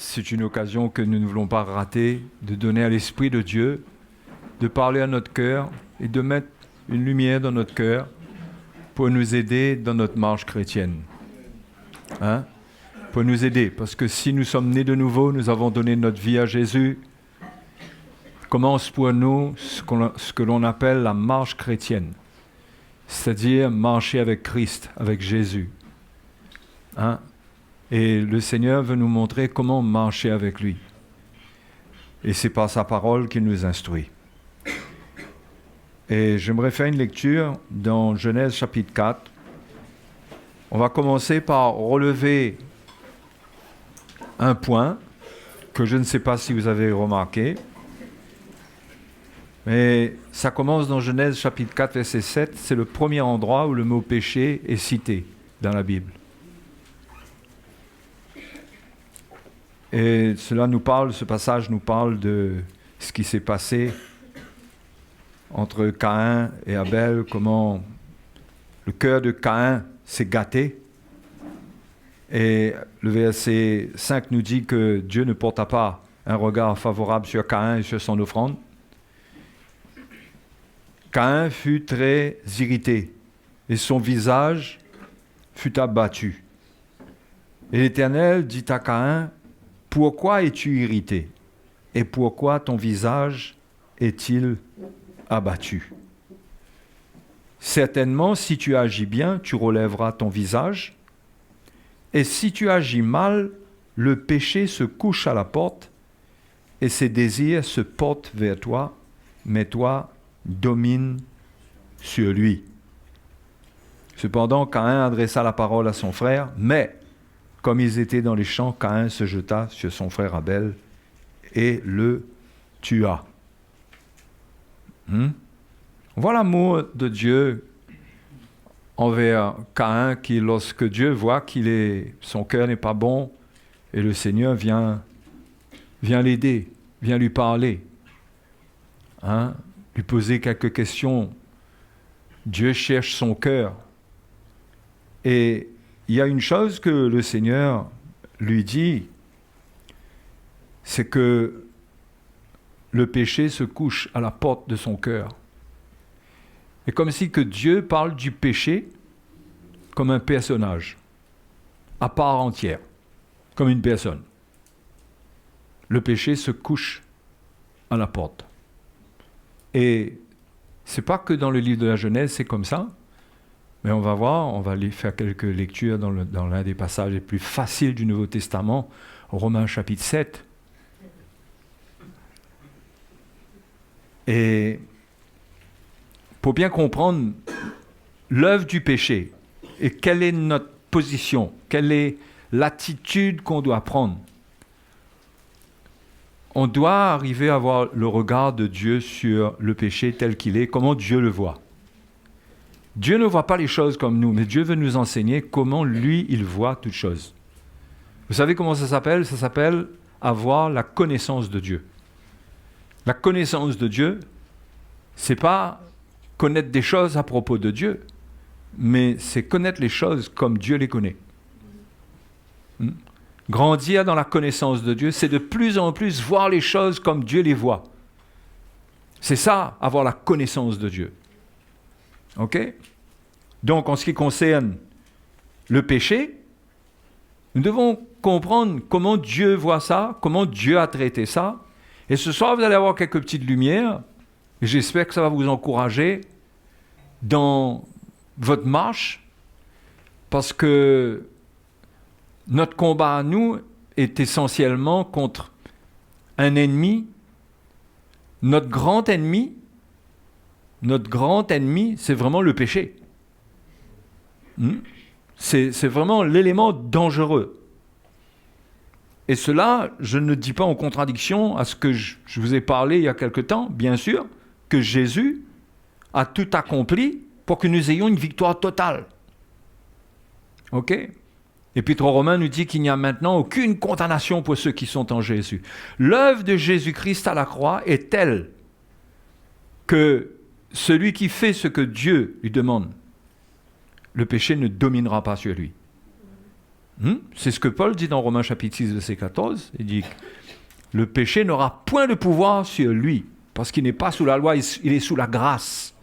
c'est une occasion que nous ne voulons pas rater, de donner à l'Esprit de Dieu, de parler à notre cœur et de mettre une lumière dans notre cœur pour nous aider dans notre marche chrétienne. Hein? Pour nous aider, parce que si nous sommes nés de nouveau, nous avons donné notre vie à Jésus, commence pour nous ce que l'on appelle la marche chrétienne, c'est-à-dire marcher avec Christ, avec Jésus. Hein? Et le Seigneur veut nous montrer comment marcher avec lui. Et c'est par sa parole qu'il nous instruit. Et j'aimerais faire une lecture dans Genèse chapitre 4. On va commencer par relever un point que je ne sais pas si vous avez remarqué. Mais ça commence dans Genèse chapitre 4, verset 7. C'est le premier endroit où le mot péché est cité dans la Bible. Et ce passage nous parle de ce qui s'est passé entre Caïn et Abel, comment le cœur de Caïn s'est gâté. Et le verset 5 nous dit que Dieu ne porta pas un regard favorable sur Caïn et sur son offrande. Caïn fut très irrité et son visage fut abattu. Et l'Éternel dit à Caïn, « Pourquoi es-tu irrité? Et pourquoi ton visage est-il abattu? Certainement, si tu agis bien, tu relèveras ton visage. Et si tu agis mal, le péché se couche à la porte et ses désirs se portent vers toi, mais toi, domine sur lui. » Cependant, Caïn adressa la parole à son frère, mais comme ils étaient dans les champs, Caïn se jeta sur son frère Abel et le tua. Voilà l'amour de Dieu envers Caïn qui, lorsque Dieu voit son cœur n'est pas bon, et le Seigneur vient l'aider, vient lui parler, lui poser quelques questions. Dieu cherche son cœur. Et il y a une chose que le Seigneur lui dit, c'est que le péché se couche à la porte de son cœur. Et comme si que Dieu parle du péché comme un personnage, à part entière, comme une personne. Le péché se couche à la porte. Et c'est pas que dans le livre de la Genèse, c'est comme ça, mais on va voir, on va aller faire quelques lectures dans l'un des passages les plus faciles du Nouveau Testament, Romains chapitre 7. Et pour bien comprendre l'œuvre du péché et quelle est notre position, quelle est l'attitude qu'on doit prendre, on doit arriver à avoir le regard de Dieu sur le péché tel qu'il est, comment Dieu le voit. Dieu ne voit pas les choses comme nous, mais Dieu veut nous enseigner comment lui, il voit toutes choses. Vous savez comment ça s'appelle? Ça s'appelle avoir la connaissance de Dieu. La connaissance de Dieu, c'est pas connaître des choses à propos de Dieu, mais c'est connaître les choses comme Dieu les connaît. Grandir dans la connaissance de Dieu, c'est de plus en plus voir les choses comme Dieu les voit. C'est ça, avoir la connaissance de Dieu. OK? Donc, en ce qui concerne le péché, nous devons comprendre comment Dieu voit ça, comment Dieu a traité ça. Et ce soir, vous allez avoir quelques petites lumières. Et j'espère que ça va vous encourager dans votre marche, parce que notre combat à nous est essentiellement contre un ennemi. Notre grand ennemi, c'est vraiment le péché. C'est vraiment l'élément dangereux. Et cela, je ne dis pas en contradiction à ce que je vous ai parlé il y a quelque temps, bien sûr, que Jésus a tout accompli pour que nous ayons une victoire totale. OK? L'Épître aux Romains nous dit qu'il n'y a maintenant aucune condamnation pour ceux qui sont en Jésus. L'œuvre de Jésus-Christ à la croix est telle que celui qui fait ce que Dieu lui demande, le péché ne dominera pas sur lui. C'est ce que Paul dit dans Romains chapitre 6, verset 14. Il dit que le péché n'aura point de pouvoir sur lui, parce qu'il n'est pas sous la loi, il est sous la grâce.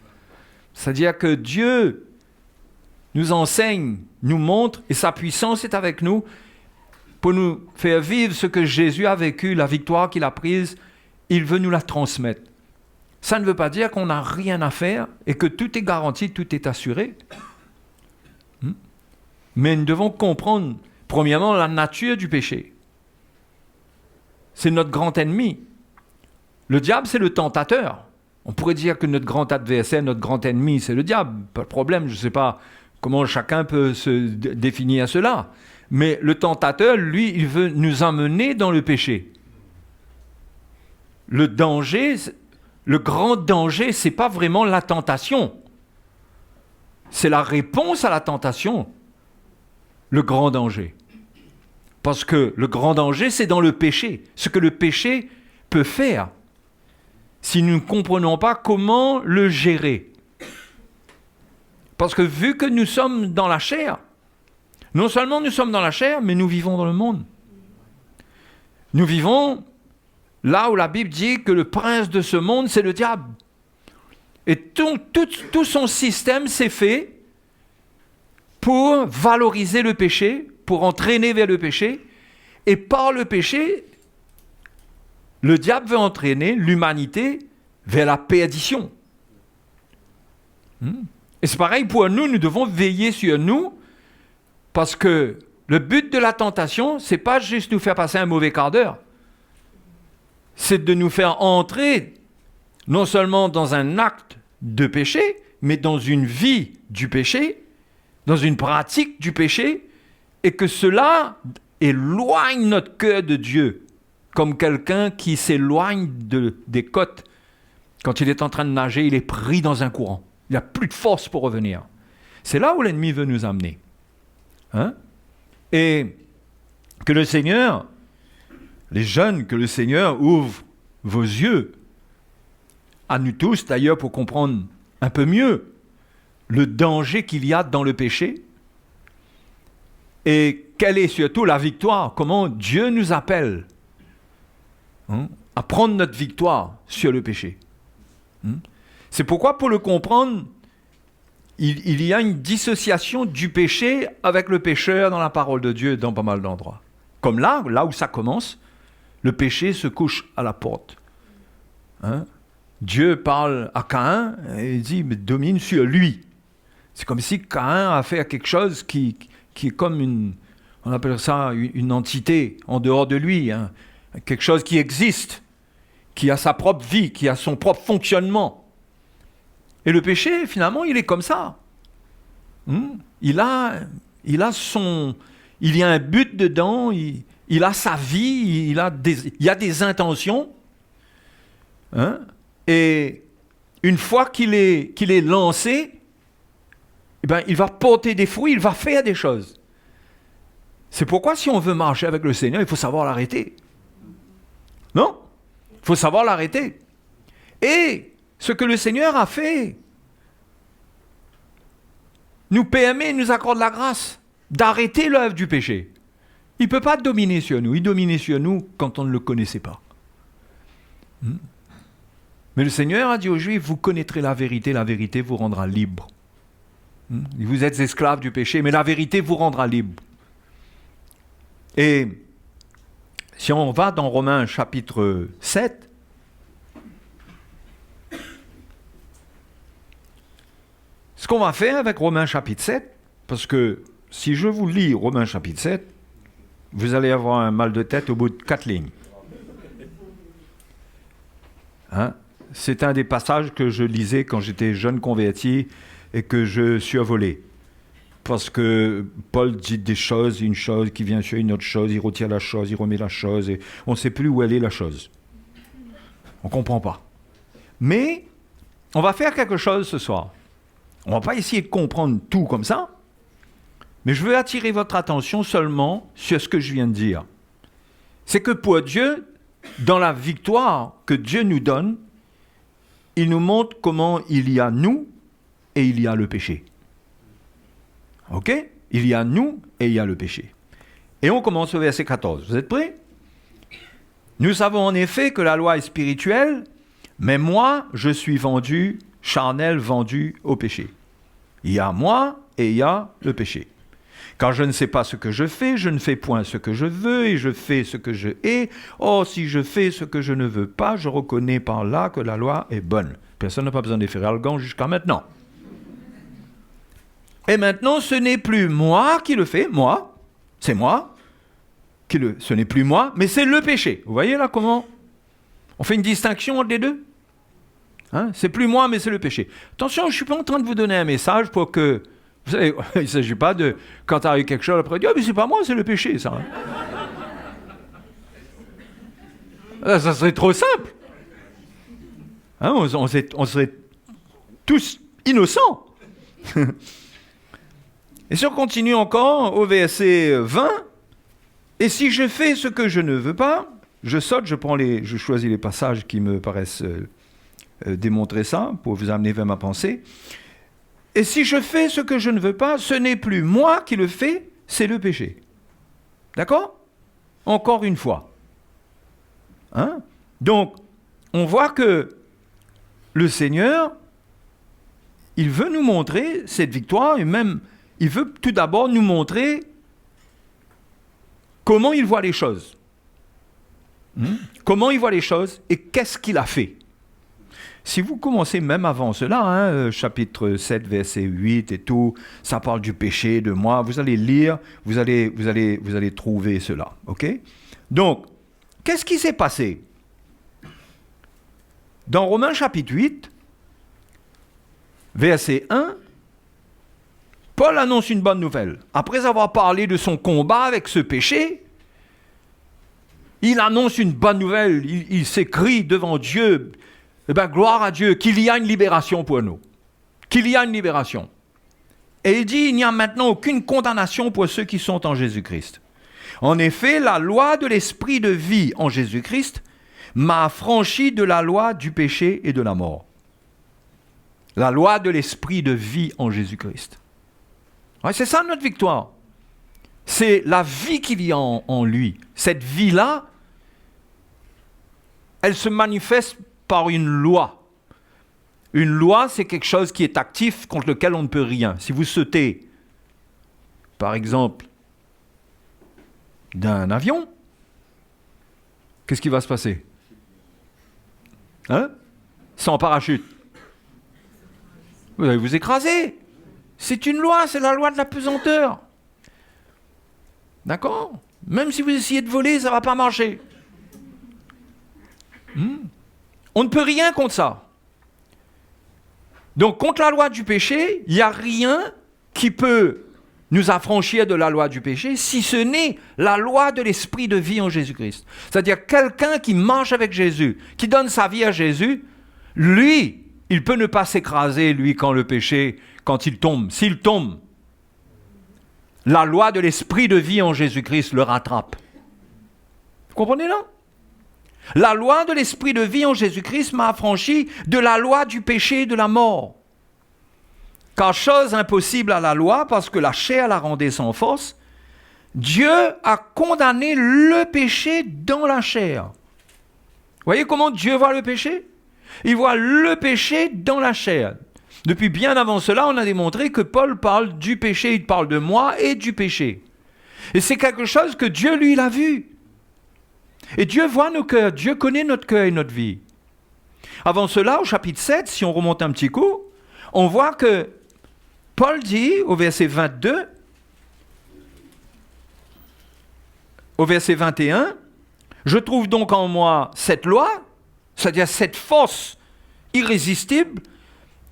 C'est-à-dire que Dieu nous enseigne, nous montre, et sa puissance est avec nous pour nous faire vivre ce que Jésus a vécu, la victoire qu'il a prise. Il veut nous la transmettre. Ça ne veut pas dire qu'on n'a rien à faire et que tout est garanti, tout est assuré. Mais nous devons comprendre, premièrement, la nature du péché. C'est notre grand ennemi. Le diable, c'est le tentateur. On pourrait dire que notre grand adversaire, notre grand ennemi, c'est le diable. Pas de problème, je ne sais pas comment chacun peut se définir cela. Mais le tentateur, lui, il veut nous emmener dans le péché. Le danger, le grand danger, ce n'est pas vraiment la tentation. C'est la réponse à la tentation. Le grand danger. Parce que le grand danger, c'est dans le péché. Ce que le péché peut faire. Si nous ne comprenons pas comment le gérer. Parce que vu que nous sommes dans la chair, non seulement nous sommes dans la chair, mais nous vivons dans le monde. Nous vivons là où la Bible dit que le prince de ce monde, c'est le diable. Et tout son système s'est fait pour valoriser le péché, pour entraîner vers le péché. Et par le péché, le diable veut entraîner l'humanité vers la perdition. Et c'est pareil pour nous, nous devons veiller sur nous, parce que le but de la tentation, c'est pas juste nous faire passer un mauvais quart d'heure. C'est de nous faire entrer non seulement dans un acte de péché, mais dans une vie du péché, dans une pratique du péché, et que cela éloigne notre cœur de Dieu, comme quelqu'un qui s'éloigne des côtes. Quand il est en train de nager, il est pris dans un courant. Il n'a plus de force pour revenir. C'est là où l'ennemi veut nous amener. Et que le Seigneur, les jeunes, que le Seigneur ouvre vos yeux, à nous tous d'ailleurs, pour comprendre un peu mieux le danger qu'il y a dans le péché et quelle est surtout la victoire, comment Dieu nous appelle à prendre notre victoire sur le péché. C'est pourquoi, pour le comprendre, il y a une dissociation du péché avec le pécheur dans la parole de Dieu dans pas mal d'endroits. Comme là où ça commence, le péché se couche à la porte. Dieu parle à Caïn et il dit, mais domine sur lui. C'est comme si Caïn a fait quelque chose qui est comme on appelle ça une entité en dehors de lui, quelque chose qui existe, qui a sa propre vie, qui a son propre fonctionnement. Et le péché, finalement, il est comme ça. Il y a un but dedans, il a sa vie, il y a des intentions. Et une fois qu'il est lancé, eh ben, il va porter des fruits, il va faire des choses. C'est pourquoi si on veut marcher avec le Seigneur, il faut savoir l'arrêter. Non? Il faut savoir l'arrêter. Et ce que le Seigneur a fait nous permet, nous accorde la grâce d'arrêter l'œuvre du péché. Il ne peut pas dominer sur nous. Il dominait sur nous quand on ne le connaissait pas. Mais le Seigneur a dit aux Juifs, vous connaîtrez la vérité vous rendra libre. Vous êtes esclaves du péché, mais la vérité vous rendra libre. Et si on va dans Romains chapitre 7, ce qu'on va faire avec Romains chapitre 7, parce que si je vous lis Romains chapitre 7, vous allez avoir un mal de tête au bout de 4 lignes. C'est un des passages que je lisais quand j'étais jeune converti et que je survolais. Parce que Paul dit des choses, une chose qui vient sur une autre chose, il retire la chose, il remet la chose, et on ne sait plus où elle est la chose. On ne comprend pas. Mais on va faire quelque chose ce soir. On ne va pas essayer de comprendre tout comme ça, mais je veux attirer votre attention seulement sur ce que je viens de dire. C'est que pour Dieu, dans la victoire que Dieu nous donne, il nous montre comment il y a nous et il y a le péché. Ok? Il y a nous et il y a le péché. Et on commence au verset 14. Vous êtes prêts? Nous savons en effet que la loi est spirituelle, mais moi, je suis vendu, charnel, vendu au péché. Il y a moi et il y a le péché. Car je ne sais pas ce que je fais, je ne fais point ce que je veux, et je fais ce que je hais. Or, si je fais ce que je ne veux pas, je reconnais par là que la loi est bonne. Personne n'a pas besoin de faire Algan jusqu'à maintenant. Et maintenant, ce n'est plus moi qui le fais, moi, c'est moi. Ce n'est plus moi, mais c'est le péché. Vous voyez là comment on fait une distinction entre les deux? C'est plus moi, mais c'est le péché. Attention, je ne suis pas en train de vous donner un message pour que... Vous savez, il ne s'agit pas de... Quand tu arrive quelque chose, après, dire, mais c'est pas moi, c'est le péché, ça. Ça serait trop simple. On serait tous innocents. Et si on continue encore au verset 20... Et si je fais ce que je ne veux pas, je saute, je choisis les passages qui me paraissent démontrer ça, pour vous amener vers ma pensée. Et si je fais ce que je ne veux pas, ce n'est plus moi qui le fais, c'est le péché. D'accord? Encore une fois. Donc, on voit que le Seigneur, il veut nous montrer cette victoire, et même, il veut tout d'abord nous montrer comment il voit les choses. Comment il voit les choses et qu'est-ce qu'il a fait. Si vous commencez même avant cela, chapitre 7, verset 8 et tout, ça parle du péché, de moi, vous allez lire, vous allez trouver cela. Ok? Donc, qu'est-ce qui s'est passé? Dans Romains chapitre 8, verset 1, Paul annonce une bonne nouvelle. Après avoir parlé de son combat avec ce péché, il annonce une bonne nouvelle. Il s'écrie devant Dieu, gloire à Dieu, qu'il y a une libération pour nous. Qu'il y a une libération. Et il dit, il n'y a maintenant aucune condamnation pour ceux qui sont en Jésus-Christ. En effet, la loi de l'esprit de vie en Jésus-Christ m'a affranchi de la loi du péché et de la mort. La loi de l'esprit de vie en Jésus-Christ. Ouais, c'est ça notre victoire. C'est la vie qu'il y a en lui. Cette vie-là, elle se manifeste par une loi. Une loi, c'est quelque chose qui est actif, contre lequel on ne peut rien. Si vous sautez, par exemple, d'un avion, qu'est-ce qui va se passer? Sans parachute. Vous allez vous écraser. C'est une loi, c'est la loi de la pesanteur. D'accord? Même si vous essayez de voler, ça ne va pas marcher. On ne peut rien contre ça. Donc, contre la loi du péché, il n'y a rien qui peut nous affranchir de la loi du péché, si ce n'est la loi de l'esprit de vie en Jésus-Christ. C'est-à-dire, quelqu'un qui marche avec Jésus, qui donne sa vie à Jésus, lui, il peut ne pas s'écraser, lui, quand le péché... Quand il tombe, s'il tombe, la loi de l'esprit de vie en Jésus-Christ le rattrape. Vous comprenez là? La loi de l'esprit de vie en Jésus-Christ m'a affranchi de la loi du péché et de la mort. Car chose impossible à la loi, parce que la chair la rendait sans force, Dieu a condamné le péché dans la chair. Vous voyez comment Dieu voit le péché? Il voit le péché dans la chair. Depuis bien avant cela, on a démontré que Paul parle du péché, il parle de moi et du péché. Et c'est quelque chose que Dieu, lui, il a vu. Et Dieu voit nos cœurs, Dieu connaît notre cœur et notre vie. Avant cela, au chapitre 7, si on remonte un petit coup, on voit que Paul dit, au verset 22, au verset 21, « Je trouve donc en moi cette loi, c'est-à-dire cette force irrésistible,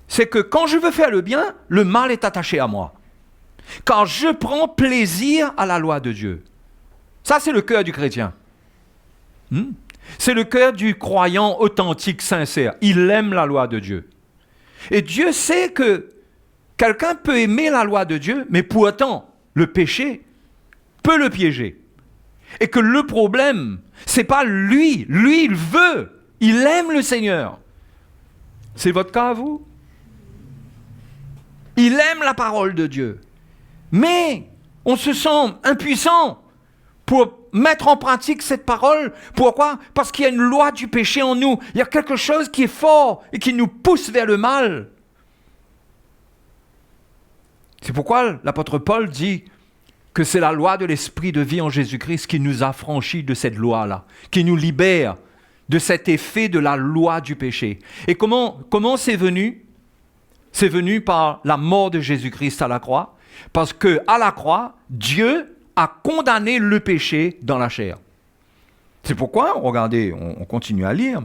c'est que quand je veux faire le bien, le mal est attaché à moi. Car je prends plaisir à la loi de Dieu. » Ça, c'est le cœur du chrétien. C'est le cœur du croyant authentique, sincère. Il aime la loi de Dieu. Et Dieu sait que quelqu'un peut aimer la loi de Dieu, mais pourtant, le péché peut le piéger. Et que le problème, c'est pas lui. Lui, il veut. Il aime le Seigneur. C'est votre cas à vous? Il aime la parole de Dieu. Mais on se sent impuissant. pour mettre en pratique cette parole. Pourquoi? Parce qu'il y a une loi du péché en nous. Il y a quelque chose qui est fort et qui nous pousse vers le mal. C'est pourquoi l'apôtre Paul dit que c'est la loi de l'esprit de vie en Jésus-Christ qui nous affranchit de cette loi-là, qui nous libère de cet effet de la loi du péché. Et comment c'est venu? C'est venu par la mort de Jésus-Christ à la croix, parce qu'à la croix, Dieu a condamné le péché dans la chair. C'est pourquoi, regardez, on continue à lire.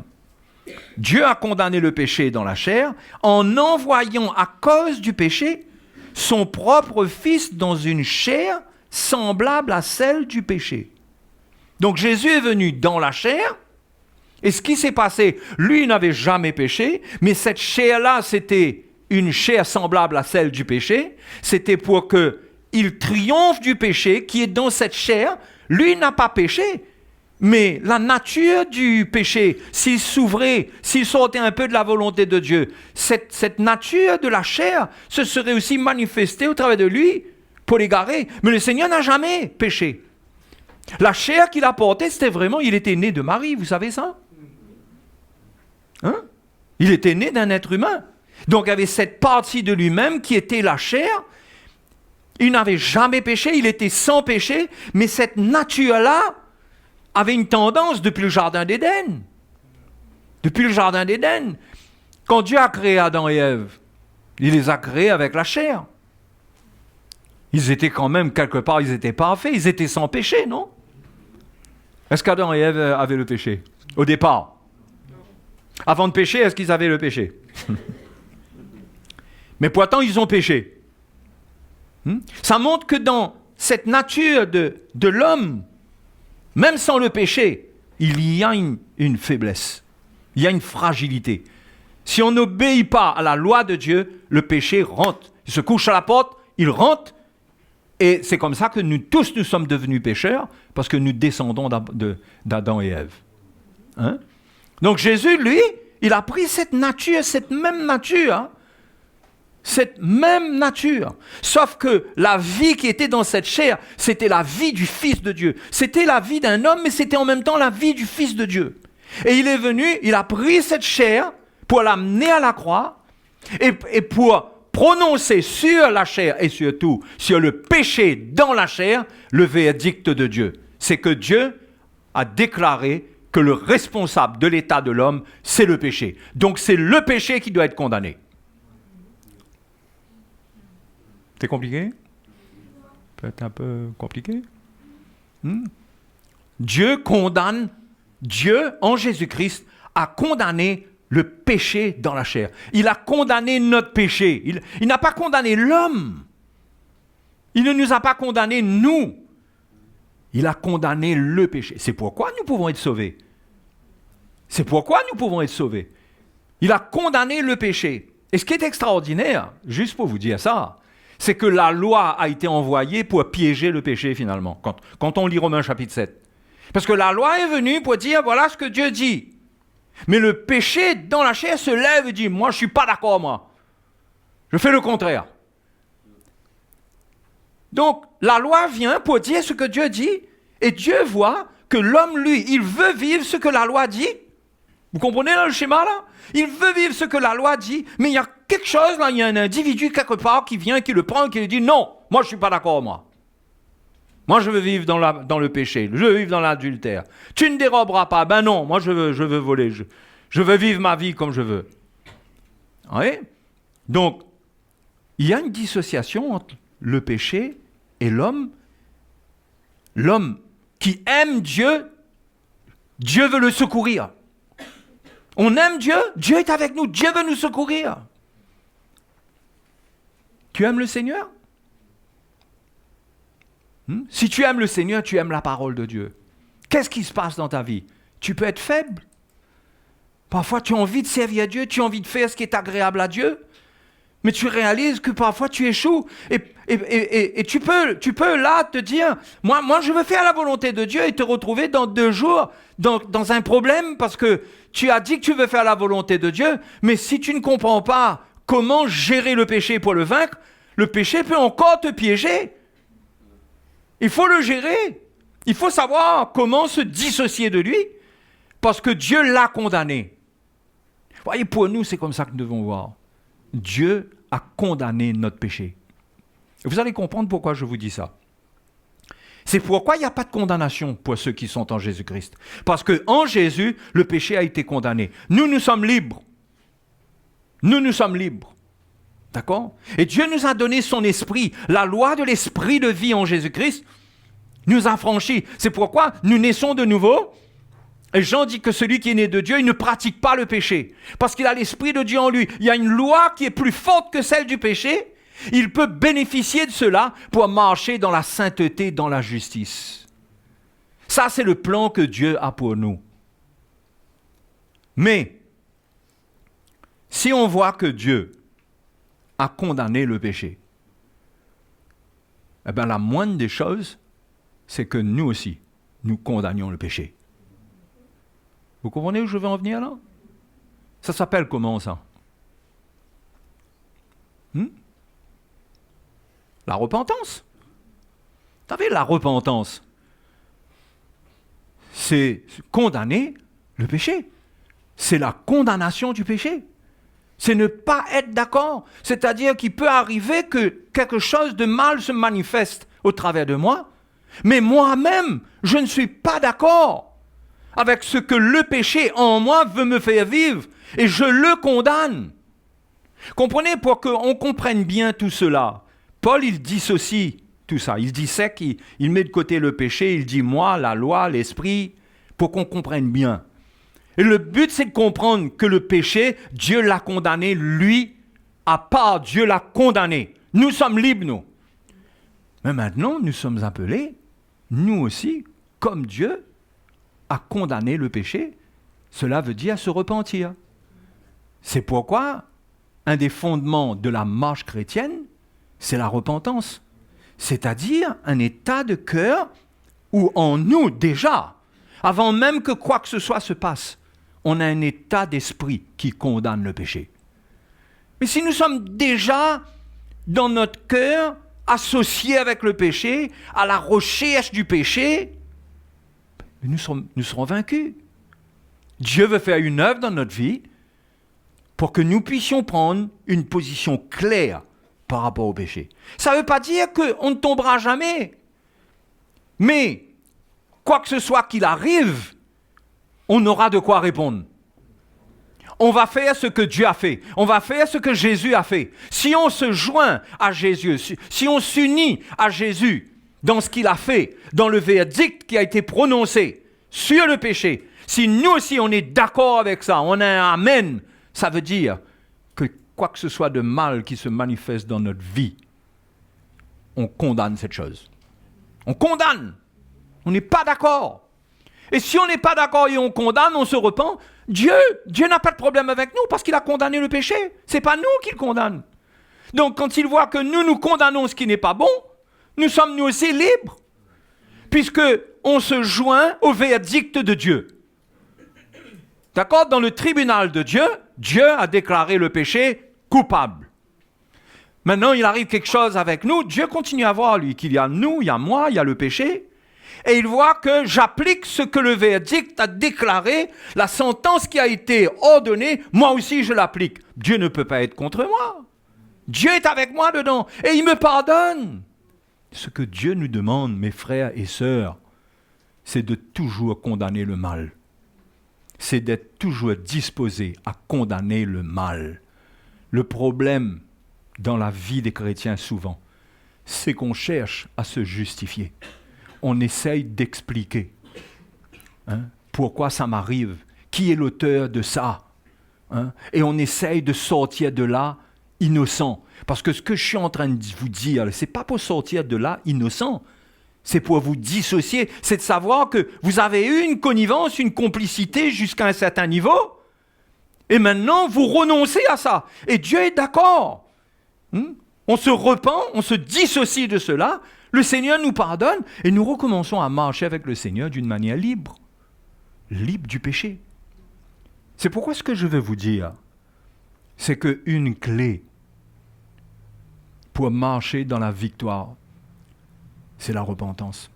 Dieu a condamné le péché dans la chair en envoyant à cause du péché son propre Fils dans une chair semblable à celle du péché. Donc Jésus est venu dans la chair, et ce qui s'est passé, lui il n'avait jamais péché, mais cette chair-là, c'était une chair semblable à celle du péché, c'était pour qu'il triomphe du péché qui est dans cette chair. Lui n'a pas péché, mais la nature du péché, s'il s'ouvrait, s'il sortait un peu de la volonté de Dieu, cette nature de la chair se serait aussi manifestée au travers de lui pour l'égarer. Mais le Seigneur n'a jamais péché. La chair qu'il a portée, c'était vraiment, il était né de Marie, vous savez ça? Hein? Il était né d'un être humain. Donc il y avait cette partie de lui-même qui était la chair. Il n'avait jamais péché, il était sans péché, mais cette nature-là avait une tendance depuis le jardin d'Éden. Depuis le jardin d'Éden, quand Dieu a créé Adam et Ève, il les a créés avec la chair. Ils étaient quand même, quelque part, ils étaient parfaits, ils étaient sans péché, non? Est-ce qu'Adam et Ève avaient le péché au départ? Avant de pécher, est-ce qu'ils avaient le péché? Mais pourtant, ils ont péché. Ça montre que dans cette nature de l'homme, même sans le péché, il y a une faiblesse. Il y a une fragilité. Si on n'obéit pas à la loi de Dieu, le péché rentre. Il se couche à la porte, il rentre. Et c'est comme ça que nous tous, nous sommes devenus pécheurs, parce que nous descendons d'Adam et Ève. Hein? Donc Jésus, lui, il a pris cette nature, cette même nature, hein? Cette même nature. Sauf que la vie qui était dans cette chair, c'était la vie du Fils de Dieu. C'était la vie d'un homme, mais c'était en même temps la vie du Fils de Dieu. Et il est venu, il a pris cette chair pour l'amener à la croix et pour prononcer sur la chair et surtout sur le péché dans la chair, le verdict de Dieu. C'est que Dieu a déclaré que le responsable de l'état de l'homme, c'est le péché. Donc c'est le péché qui doit être condamné. C'est compliqué? Peut-être un peu compliqué? Dieu condamne, Dieu en Jésus-Christ a condamné le péché dans la chair. Il a condamné notre péché. Il n'a pas condamné l'homme. Il ne nous a pas condamné nous. Il a condamné le péché. C'est pourquoi nous pouvons être sauvés. C'est pourquoi nous pouvons être sauvés. Il a condamné le péché. Et ce qui est extraordinaire, juste pour vous dire ça, c'est que la loi a été envoyée pour piéger le péché finalement, quand on lit Romains chapitre 7. Parce que la loi est venue pour dire, voilà ce que Dieu dit. Mais le péché dans la chair se lève et dit, moi je ne suis pas d'accord, moi. Je fais le contraire. Donc la loi vient pour dire ce que Dieu dit, et Dieu voit que l'homme, lui, il veut vivre ce que la loi dit. Vous comprenez là, le schéma là? Il veut vivre ce que la loi dit, mais il y a quelque chose là, il y a un individu quelque part qui vient, qui le prend, qui lui dit non, moi je ne suis pas d'accord, moi. Moi je veux vivre dans le péché, je veux vivre dans l'adultère. Tu ne déroberas pas, ben non, moi je veux voler, je veux vivre ma vie comme je veux. Oui? Donc, il y a une dissociation entre le péché et l'homme. L'homme qui aime Dieu, Dieu veut le secourir. On aime Dieu, Dieu est avec nous, Dieu veut nous secourir. Tu aimes le Seigneur? Si tu aimes le Seigneur, tu aimes la parole de Dieu. Qu'est-ce qui se passe dans ta vie? Tu peux être faible. Parfois, tu as envie de servir Dieu, tu as envie de faire ce qui est agréable à Dieu, mais tu réalises que parfois tu échoues. Et tu peux là te dire, moi je veux faire la volonté de Dieu et te retrouver dans 2 jours dans un problème parce que tu as dit que tu veux faire la volonté de Dieu, mais si tu ne comprends pas comment gérer le péché pour le vaincre, le péché peut encore te piéger. Il faut le gérer. Il faut savoir comment se dissocier de lui, parce que Dieu l'a condamné. Vous voyez, pour nous, c'est comme ça que nous devons voir. Dieu a condamné notre péché. Et vous allez comprendre pourquoi je vous dis ça. C'est pourquoi il n'y a pas de condamnation pour ceux qui sont en Jésus-Christ. Parce qu'en Jésus, le péché a été condamné. Nous sommes libres. Nous sommes libres. D'accord? Et Dieu nous a donné son esprit. La loi de l'esprit de vie en Jésus-Christ nous a franchis. C'est pourquoi nous naissons de nouveau. Et Jean dit que celui qui est né de Dieu, il ne pratique pas le péché. Parce qu'il a l'esprit de Dieu en lui. Il y a une loi qui est plus forte que celle du péché. Il peut bénéficier de cela pour marcher dans la sainteté, dans la justice. Ça, c'est le plan que Dieu a pour nous. Mais, si on voit que Dieu a condamné le péché, eh bien, la moindre des choses, c'est que nous aussi, nous condamnions le péché. Vous comprenez où je veux en venir là? Ça s'appelle comment ça? La repentance. Vous savez, la repentance, c'est condamner le péché. C'est la condamnation du péché. C'est ne pas être d'accord. C'est-à-dire qu'il peut arriver que quelque chose de mal se manifeste au travers de moi, mais moi-même, je ne suis pas d'accord avec ce que le péché en moi veut me faire vivre, et je le condamne. Comprenez, pour qu'on comprenne bien tout cela, Paul, il dissocie tout ça. Il dissèque, il met de côté le péché, il dit moi, la loi, l'esprit, pour qu'on comprenne bien. Et le but, c'est de comprendre que le péché, Dieu l'a condamné, lui, à part, Dieu l'a condamné. Nous sommes libres, nous. Mais maintenant, nous sommes appelés, nous aussi, comme Dieu, à condamner le péché. Cela veut dire se repentir. C'est pourquoi un des fondements de la marche chrétienne, c'est la repentance. C'est-à-dire un état de cœur où en nous, déjà, avant même que quoi que ce soit se passe, on a un état d'esprit qui condamne le péché. Mais si nous sommes déjà dans notre cœur associés avec le péché, à la recherche du péché, nous serons vaincus. Dieu veut faire une œuvre dans notre vie pour que nous puissions prendre une position claire par rapport au péché. Ça ne veut pas dire qu'on ne tombera jamais. Mais, quoi que ce soit qu'il arrive, on aura de quoi répondre. On va faire ce que Dieu a fait. On va faire ce que Jésus a fait. Si on se joint à Jésus, si on s'unit à Jésus dans ce qu'il a fait, dans le verdict qui a été prononcé sur le péché, si nous aussi on est d'accord avec ça, on a un amen, ça veut dire que quoi que ce soit de mal qui se manifeste dans notre vie, on condamne cette chose. On condamne. On n'est pas d'accord. Et si on n'est pas d'accord et on condamne, on se repent, Dieu n'a pas de problème avec nous parce qu'il a condamné le péché. Ce n'est pas nous qui le condamne. Donc quand il voit que nous condamnons ce qui n'est pas bon, nous sommes nous aussi libres. Puisque on se joint au verdict de Dieu. D'accord? Dans le tribunal de Dieu, Dieu a déclaré le péché coupable. Maintenant, il arrive quelque chose avec nous, Dieu continue à voir, lui, qu'il y a nous, il y a moi, il y a le péché. Et il voit que j'applique ce que le verdict a déclaré, la sentence qui a été ordonnée, moi aussi je l'applique. Dieu ne peut pas être contre moi. Dieu est avec moi dedans et il me pardonne. Ce que Dieu nous demande, mes frères et sœurs, c'est de toujours condamner le mal. C'est d'être toujours disposé à condamner le mal. Le problème dans la vie des chrétiens souvent, c'est qu'on cherche à se justifier. On essaye d'expliquer pourquoi ça m'arrive, qui est l'auteur de ça. Et on essaye de sortir de là innocent. Parce que ce que je suis en train de vous dire, ce n'est pas pour sortir de là innocent, c'est pour vous dissocier, c'est de savoir que vous avez eu une connivence, une complicité jusqu'à un certain niveau, et maintenant vous renoncez à ça. Et Dieu est d'accord. On se repent, on se dissocie de cela, le Seigneur nous pardonne, et nous recommençons à marcher avec le Seigneur d'une manière libre, libre du péché. C'est pourquoi ce que je veux vous dire, c'est qu'une clé pour marcher dans la victoire, c'est la repentance.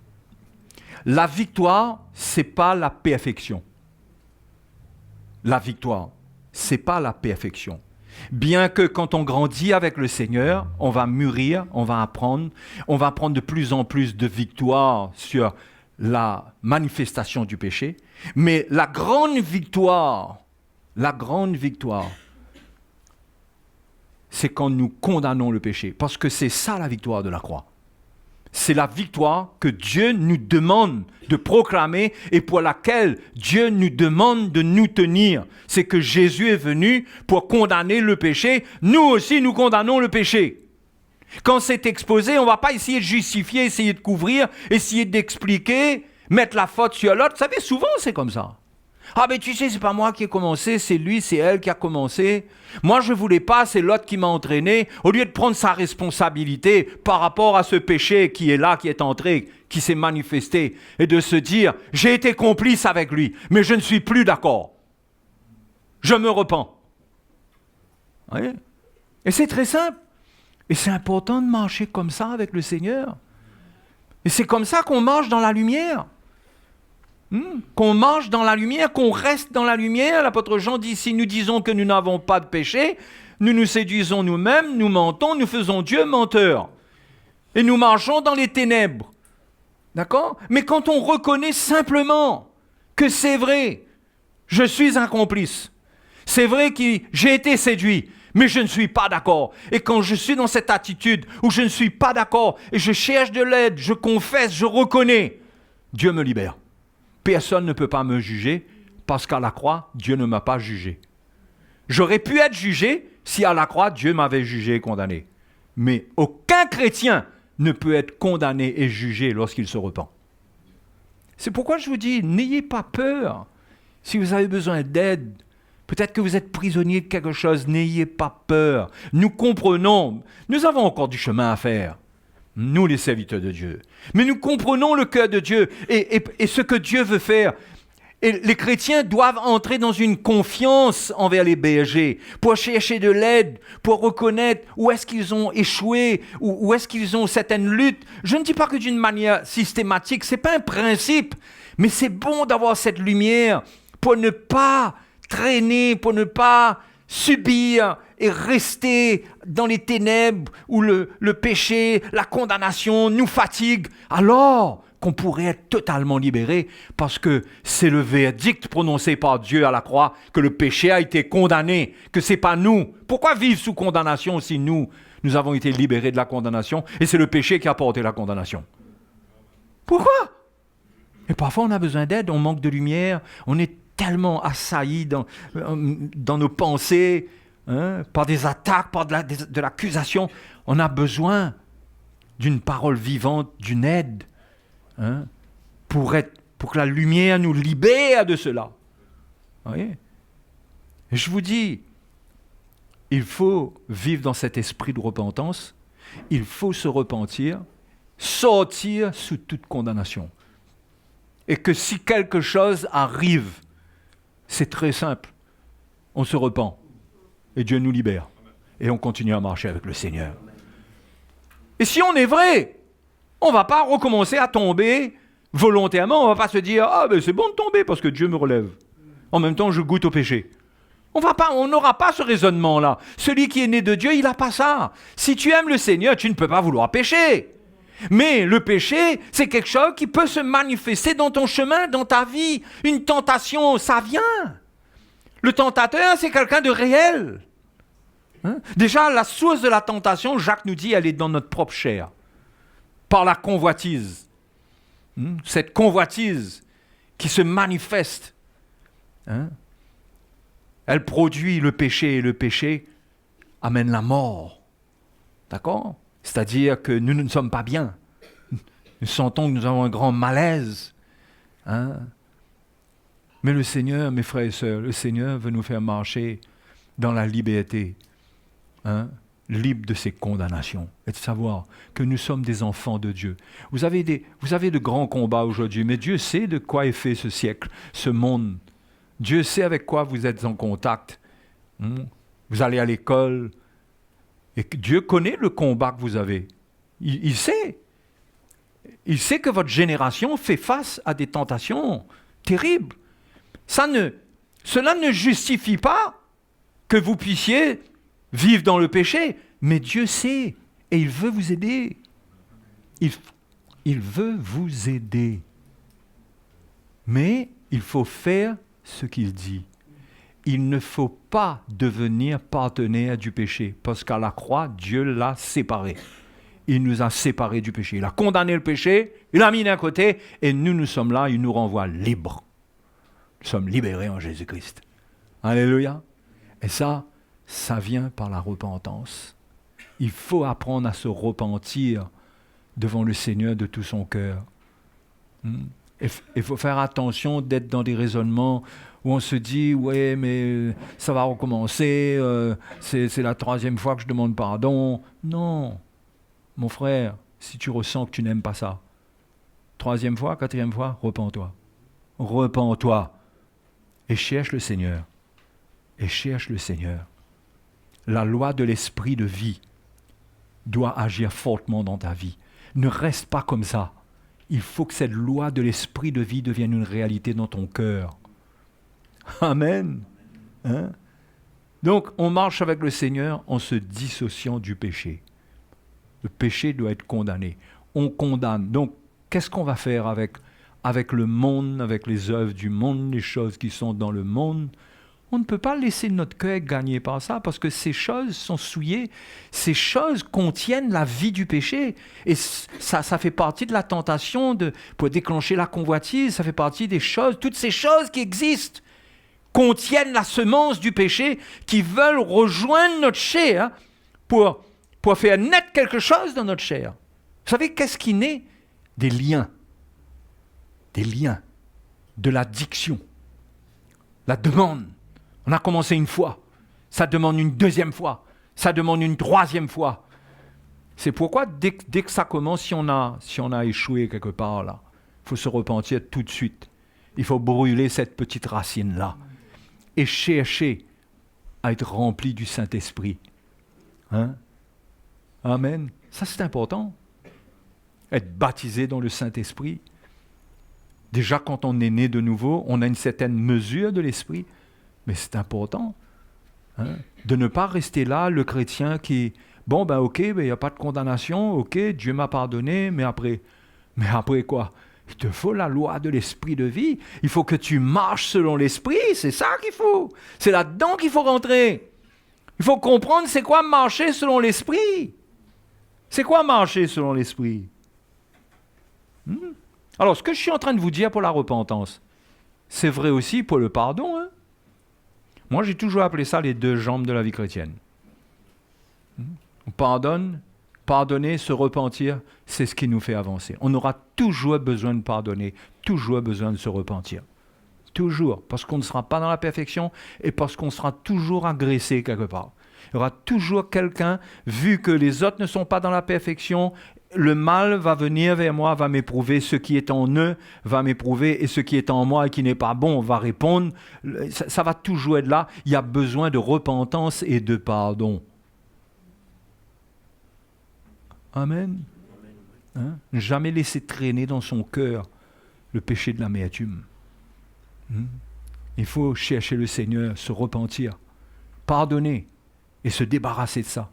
La victoire, ce n'est pas la perfection. La victoire, ce n'est pas la perfection. Bien que quand on grandit avec le Seigneur, on va mûrir, on va apprendre de plus en plus de victoires sur la manifestation du péché. Mais la grande victoire, c'est quand nous condamnons le péché. Parce que c'est ça la victoire de la croix. C'est la victoire que Dieu nous demande de proclamer et pour laquelle Dieu nous demande de nous tenir. C'est que Jésus est venu pour condamner le péché. Nous aussi, nous condamnons le péché. Quand c'est exposé, on ne va pas essayer de justifier, essayer de couvrir, essayer d'expliquer, mettre la faute sur l'autre. Vous savez, souvent, c'est comme ça. Ah ben tu sais, c'est pas moi qui ai commencé, c'est lui, c'est elle qui a commencé. Moi je voulais pas, c'est l'autre qui m'a entraîné. Au lieu de prendre sa responsabilité par rapport à ce péché qui est là, qui est entré, qui s'est manifesté, et de se dire, j'ai été complice avec lui, mais je ne suis plus d'accord. Je me repens. Vous voyez? Et c'est très simple. Et c'est important de marcher comme ça avec le Seigneur. Et c'est comme ça qu'on marche dans la lumière. Qu'on marche dans la lumière, qu'on reste dans la lumière. L'apôtre Jean dit, si nous disons que nous n'avons pas de péché, nous nous séduisons nous-mêmes, nous mentons, nous faisons Dieu menteur. Et nous marchons dans les ténèbres. D'accord? Mais quand on reconnaît simplement que c'est vrai, je suis un complice. C'est vrai que j'ai été séduit, mais je ne suis pas d'accord. Et quand je suis dans cette attitude où je ne suis pas d'accord et je cherche de l'aide, je confesse, je reconnais, Dieu me libère. Personne ne peut pas me juger parce qu'à la croix, Dieu ne m'a pas jugé. J'aurais pu être jugé si à la croix, Dieu m'avait jugé et condamné. Mais aucun chrétien ne peut être condamné et jugé lorsqu'il se repent. C'est pourquoi je vous dis, n'ayez pas peur. Si vous avez besoin d'aide, peut-être que vous êtes prisonnier de quelque chose, n'ayez pas peur. Nous comprenons, nous avons encore du chemin à faire. Nous, les serviteurs de Dieu. Mais nous comprenons le cœur de Dieu et ce que Dieu veut faire. Et les chrétiens doivent entrer dans une confiance envers les bergers pour chercher de l'aide, pour reconnaître où est-ce qu'ils ont échoué, où est-ce qu'ils ont certaines luttes. Je ne dis pas que d'une manière systématique, ce n'est pas un principe, mais c'est bon d'avoir cette lumière pour ne pas traîner, pour ne pas subir et rester dans les ténèbres où le péché, la condamnation nous fatigue, alors qu'on pourrait être totalement libéré parce que c'est le verdict prononcé par Dieu à la croix que le péché a été condamné, que ce n'est pas nous. Pourquoi vivre sous condamnation si nous avons été libérés de la condamnation et c'est le péché qui a porté la condamnation? Pourquoi? Et parfois on a besoin d'aide, on manque de lumière, on est tellement assailli dans nos pensées, par des attaques, par de l'accusation. On a besoin d'une parole vivante, d'une aide, pour que la lumière nous libère de cela. Vous voyez? Et je vous dis, il faut vivre dans cet esprit de repentance, il faut se repentir, sortir sous toute condamnation. Et que si quelque chose arrive, c'est très simple, on se repent. Et Dieu nous libère. Et on continue à marcher avec le Seigneur. Et si on est vrai, on ne va pas recommencer à tomber volontairement. On ne va pas se dire « Ah, ben c'est bon de tomber parce que Dieu me relève. En même temps, je goûte au péché. » On n'aura pas ce raisonnement-là. Celui qui est né de Dieu, il n'a pas ça. Si tu aimes le Seigneur, tu ne peux pas vouloir pécher. Mais le péché, c'est quelque chose qui peut se manifester dans ton chemin, dans ta vie. Une tentation, ça vient. Le tentateur, c'est quelqu'un de réel. Déjà, la source de la tentation, Jacques nous dit, elle est dans notre propre chair. Par la convoitise. Cette convoitise qui se manifeste. Elle produit le péché et le péché amène la mort. D'accord ? C'est-à-dire que nous ne sommes pas bien. Nous sentons que nous avons un grand malaise. Mais le Seigneur, mes frères et sœurs, le Seigneur veut nous faire marcher dans la liberté, libre de ses condamnations, et de savoir que nous sommes des enfants de Dieu. Vous avez de grands combats aujourd'hui, mais Dieu sait de quoi est fait ce siècle, ce monde. Dieu sait avec quoi vous êtes en contact. Vous allez à l'école, et Dieu connaît le combat que vous avez. Il sait. Il sait que votre génération fait face à des tentations terribles. Cela ne justifie pas que vous puissiez vivre dans le péché, mais Dieu sait et il veut vous aider. Il veut vous aider. Mais il faut faire ce qu'il dit. Il ne faut pas devenir partenaire du péché, parce qu'à la croix, Dieu l'a séparé. Il nous a séparés du péché. Il a condamné le péché, il l'a mis d'un côté, et nous sommes là, il nous renvoie libres. Nous sommes libérés en Jésus-Christ. Alléluia. Et ça vient par la repentance. Il faut apprendre à se repentir devant le Seigneur de tout son cœur. Il faut faire attention d'être dans des raisonnements où on se dit « ouais, mais ça va recommencer, c'est la 3e fois que je demande pardon. » Non, mon frère, si tu ressens que tu n'aimes pas ça, 3e fois, 4e fois, repens-toi. Repens-toi et cherche le Seigneur. Et cherche le Seigneur. La loi de l'esprit de vie doit agir fortement dans ta vie. Ne reste pas comme ça. Il faut que cette loi de l'esprit de vie devienne une réalité dans ton cœur. Amen. Hein? Donc, on marche avec le Seigneur en se dissociant du péché. Le péché doit être condamné. On condamne. Donc, qu'est-ce qu'on va faire avec le monde, avec les œuvres du monde, les choses qui sont dans le monde? On ne peut pas laisser notre cœur gagner par ça, parce que ces choses sont souillées. Ces choses contiennent la vie du péché. Et ça fait partie de la tentation pour déclencher la convoitise. Ça fait partie des choses, toutes ces choses qui existent, contiennent la semence du péché, qui veulent rejoindre notre chair pour faire naître quelque chose dans notre chair. Vous savez, qu'est-ce qui naît? Des liens. Des liens. De l'addiction. La demande. On a commencé une fois, ça demande une 2e fois, ça demande une 3e fois. C'est pourquoi dès que ça commence, si on a échoué quelque part là, il faut se repentir tout de suite. Il faut brûler cette petite racine-là et chercher à être rempli du Saint-Esprit. Hein? Amen. Ça c'est important. Être baptisé dans le Saint-Esprit. Déjà quand on est né de nouveau, on a une certaine mesure de l'Esprit. Mais c'est important de ne pas rester là, le chrétien qui, bon, ben ok, il n'y a pas de condamnation, ok, Dieu m'a pardonné, mais après quoi? Il te faut la loi de l'esprit de vie. Il faut que tu marches selon l'esprit, c'est ça qu'il faut. C'est là-dedans qu'il faut rentrer. Il faut comprendre c'est quoi marcher selon l'esprit. C'est quoi marcher selon l'esprit? Alors, ce que je suis en train de vous dire pour la repentance, c'est vrai aussi pour le pardon, hein? Moi, j'ai toujours appelé ça les 2 jambes de la vie chrétienne. On pardonner, se repentir, c'est ce qui nous fait avancer. On aura toujours besoin de pardonner, toujours besoin de se repentir. Toujours, parce qu'on ne sera pas dans la perfection et parce qu'on sera toujours agressé quelque part. Il y aura toujours quelqu'un, vu que les autres ne sont pas dans la perfection, le mal va venir vers moi, va m'éprouver, ce qui est en eux va m'éprouver, et ce qui est en moi et qui n'est pas bon va répondre. Ça va toujours être là. Il y a besoin de repentance et de pardon. Amen. Hein? Ne jamais laisser traîner dans son cœur le péché de l'amertume. Il faut chercher le Seigneur, se repentir, pardonner et se débarrasser de ça.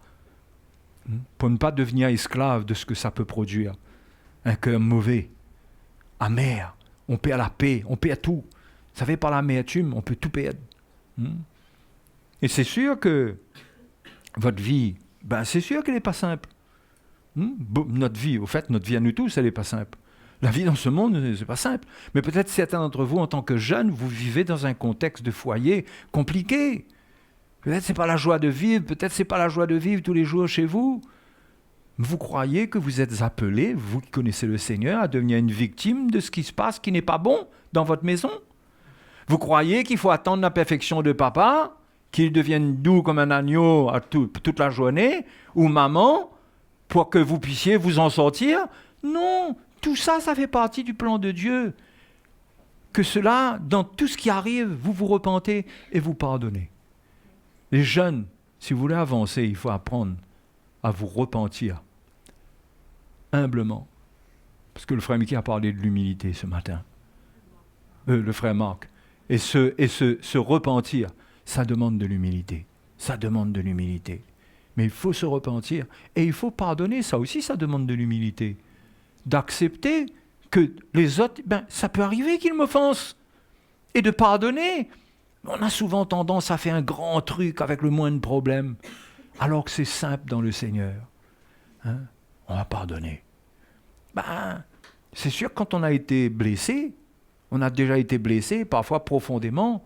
Pour ne pas devenir esclave de ce que ça peut produire. Un cœur mauvais, amer, on perd la paix, on perd tout. Vous savez, par l'amertume, on peut tout perdre. Et c'est sûr que votre vie, c'est sûr qu'elle n'est pas simple. Notre vie, au fait, notre vie à nous tous, elle n'est pas simple. La vie dans ce monde, c'est pas simple. Mais peut-être certains d'entre vous, en tant que jeunes, vous vivez dans un contexte de foyer compliqué. Peut-être c'est pas la joie de vivre, peut-être c'est pas la joie de vivre tous les jours chez vous. Vous croyez que vous êtes appelés, vous qui connaissez le Seigneur, à devenir une victime de ce qui se passe qui n'est pas bon dans votre maison? Vous croyez qu'il faut attendre la perfection de papa, qu'il devienne doux comme un agneau toute la journée, ou maman, pour que vous puissiez vous en sortir? Non, tout ça, ça fait partie du plan de Dieu. Que cela, dans tout ce qui arrive, vous vous repentez et vous pardonnez. Les jeunes, si vous voulez avancer, il faut apprendre à vous repentir humblement. Parce que le frère Mickey a parlé de l'humilité ce matin. Le frère Marc. Et se repentir, ça demande de l'humilité. Ça demande de l'humilité. Mais il faut se repentir. Et il faut pardonner. Ça aussi, ça demande de l'humilité. D'accepter que les autres, ça peut arriver qu'ils m'offensent. Et de pardonner. On a souvent tendance à faire un grand truc avec le moins de problèmes. Alors que c'est simple dans le Seigneur. Hein? On va pardonner. C'est sûr que quand on a été blessé, on a déjà été blessé, parfois profondément,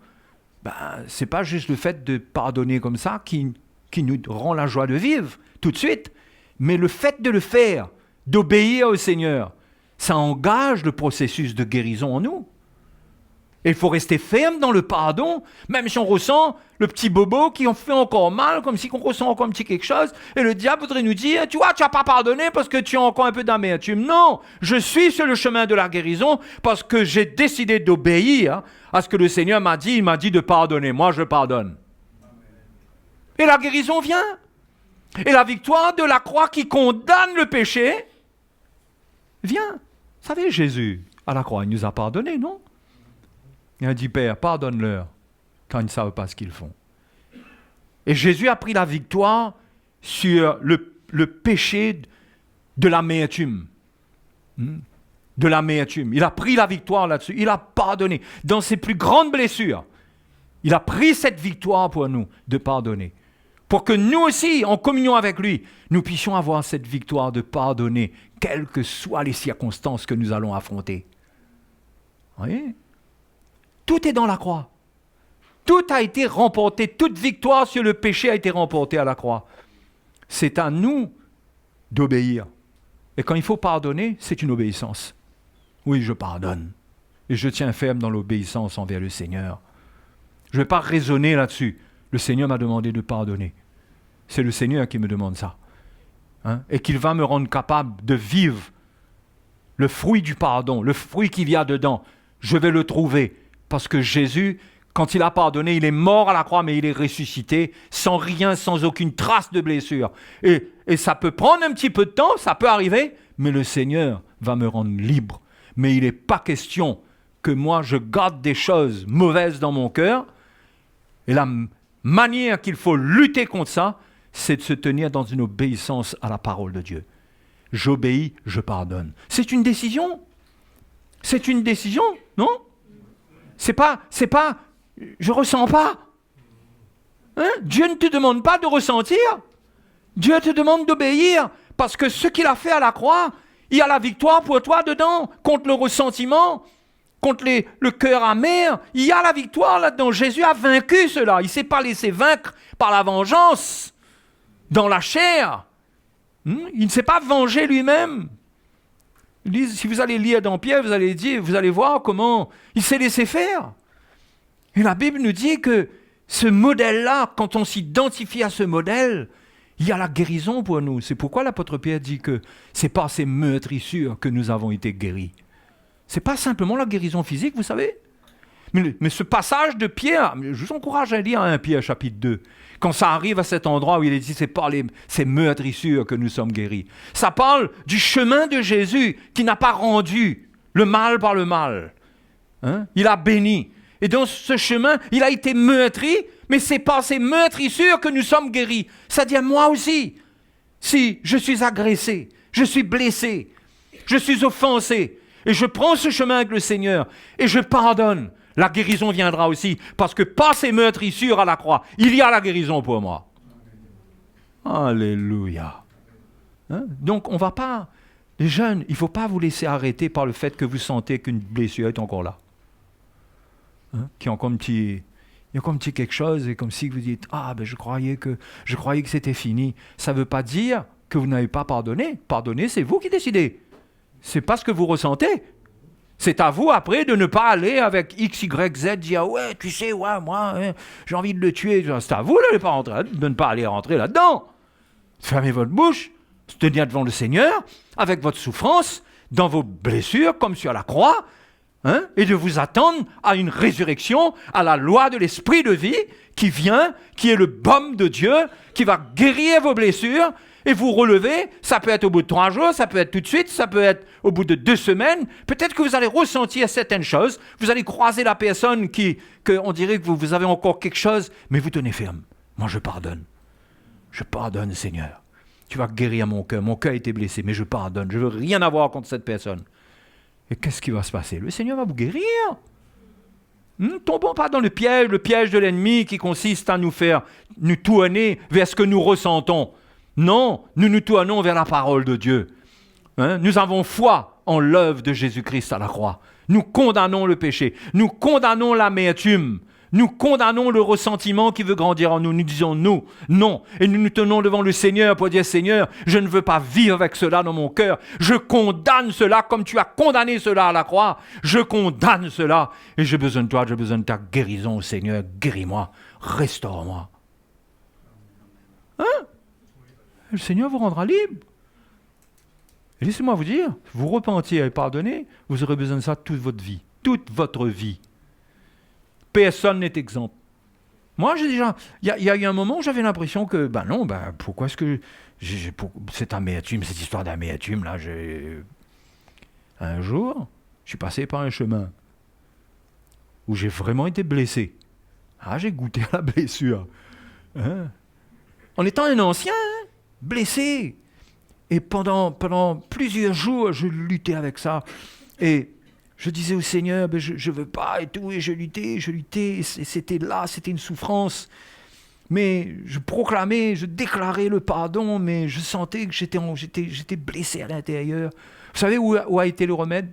c'est pas juste le fait de pardonner comme ça qui nous rend la joie de vivre tout de suite, mais le fait de le faire, d'obéir au Seigneur, ça engage le processus de guérison en nous. Et il faut rester ferme dans le pardon, même si on ressent le petit bobo qui en fait encore mal, comme si on ressent encore un petit quelque chose, et le diable voudrait nous dire, tu vois, tu n'as pas pardonné parce que tu as encore un peu d'amertume. Non, je suis sur le chemin de la guérison parce que j'ai décidé d'obéir à ce que le Seigneur m'a dit. Il m'a dit de pardonner. Moi, je pardonne. Et la guérison vient. Et la victoire de la croix qui condamne le péché vient. Vous savez, Jésus, à la croix, il nous a pardonné, non? Il a dit, Père, pardonne-leur quand ils ne savent pas ce qu'ils font. Et Jésus a pris la victoire sur le péché de l'amertume. De l'amertume. Il a pris la victoire là-dessus. Il a pardonné. Dans ses plus grandes blessures, il a pris cette victoire pour nous de pardonner. Pour que nous aussi, en communion avec lui, nous puissions avoir cette victoire de pardonner, quelles que soient les circonstances que nous allons affronter. Vous voyez ? Tout est dans la croix. Tout a été remporté. Toute victoire sur le péché a été remportée à la croix. C'est à nous d'obéir. Et quand il faut pardonner, c'est une obéissance. Oui, je pardonne. Et je tiens ferme dans l'obéissance envers le Seigneur. Je ne vais pas raisonner là-dessus. Le Seigneur m'a demandé de pardonner. C'est le Seigneur qui me demande ça. Et qu'il va me rendre capable de vivre le fruit du pardon, le fruit qu'il y a dedans. Je vais le trouver. Parce que Jésus, quand il a pardonné, il est mort à la croix, mais il est ressuscité, sans rien, sans aucune trace de blessure. Et ça peut prendre un petit peu de temps, ça peut arriver, mais le Seigneur va me rendre libre. Mais il n'est pas question que moi, je garde des choses mauvaises dans mon cœur. Et la manière qu'il faut lutter contre ça, c'est de se tenir dans une obéissance à la parole de Dieu. J'obéis, je pardonne. C'est une décision. C'est une décision, non ? C'est pas, je ressens pas. Dieu ne te demande pas de ressentir. Dieu te demande d'obéir. Parce que ce qu'il a fait à la croix, il y a la victoire pour toi dedans. Contre le ressentiment, contre le cœur amer, il y a la victoire là-dedans. Jésus a vaincu cela. Il ne s'est pas laissé vaincre par la vengeance dans la chair. Il ne s'est pas vengé lui-même. Si vous allez lire dans Pierre, vous allez voir comment il s'est laissé faire. Et la Bible nous dit que ce modèle-là, quand on s'identifie à ce modèle, il y a la guérison pour nous. C'est pourquoi l'apôtre Pierre dit que c'est par ces meurtrissures que nous avons été guéris. C'est pas simplement la guérison physique, vous savez. Mais ce passage de Pierre, je vous encourage à lire 1 Pierre chapitre 2. Quand ça arrive à cet endroit où il est dit, c'est par ces meurtrissures que nous sommes guéris. Ça parle du chemin de Jésus qui n'a pas rendu le mal par le mal. Il a béni. Et dans ce chemin, il a été meurtri, mais c'est par ces meurtrissures que nous sommes guéris. C'est-à-dire moi aussi, si je suis agressé, je suis blessé, je suis offensé, et je prends ce chemin avec le Seigneur, et je pardonne, la guérison viendra aussi, parce que par ces meurtrissures à la croix, il y a la guérison pour moi. Alléluia. Donc on ne va pas, les jeunes, il ne faut pas vous laisser arrêter par le fait que vous sentez qu'une blessure est encore là. Qu'il y a encore un petit quelque chose, et comme si vous dites, je croyais que c'était fini. Ça ne veut pas dire que vous n'avez pas pardonné. Pardonner, c'est vous qui décidez. C'est pas ce que vous ressentez. C'est à vous après de ne pas aller avec X, Y, Z, dire ouais, tu sais, ouais, moi, j'ai envie de le tuer. C'est à vous de ne pas aller rentrer là-dedans. Fermez votre bouche, se tenir devant le Seigneur, avec votre souffrance, dans vos blessures, comme sur la croix, et de vous attendre à une résurrection, à la loi de l'esprit de vie qui vient, qui est le baume de Dieu, qui va guérir vos blessures, Et vous relevez, ça peut être au bout de 3 jours, ça peut être tout de suite, ça peut être au bout de 2 semaines. Peut-être que vous allez ressentir certaines choses, vous allez croiser la personne on dirait que vous avez encore quelque chose, mais vous tenez ferme. Moi, je pardonne. Je pardonne, Seigneur. Tu vas guérir mon cœur a été blessé, mais je pardonne. Je ne veux rien avoir contre cette personne. Et qu'est-ce qui va se passer? Le Seigneur va vous guérir. Ne tombons pas dans le piège de l'ennemi qui consiste à nous tourner vers ce que nous ressentons. Non, nous nous tournons vers la parole de Dieu. Nous avons foi en l'œuvre de Jésus-Christ à la croix. Nous condamnons le péché. Nous condamnons l'amertume. Nous condamnons le ressentiment qui veut grandir en nous. Nous disons nous, non. Et nous nous tenons devant le Seigneur pour dire, Seigneur, je ne veux pas vivre avec cela dans mon cœur. Je condamne cela comme tu as condamné cela à la croix. Je condamne cela. Et j'ai besoin de toi, j'ai besoin de ta guérison, Seigneur. Guéris-moi, restaure-moi. Le Seigneur vous rendra libre. Et laissez-moi vous dire, vous repentiez et pardonnez, vous aurez besoin de ça toute votre vie. Toute votre vie. Personne n'est exempt. Moi, j'ai déjà... Il y a eu un moment où j'avais l'impression que, pourquoi est-ce que... cette amertume, cette histoire d'amertume, là, un jour, je suis passé par un chemin où j'ai vraiment été blessé. J'ai goûté à la blessure. En étant un ancien, blessé. Et pendant plusieurs jours, je luttais avec ça. Et je disais au Seigneur, je ne veux pas et tout, et je luttais, et c'était là, c'était une souffrance. Mais je proclamais, je déclarais le pardon, mais je sentais que j'étais blessé à l'intérieur. Vous savez où a été le remède?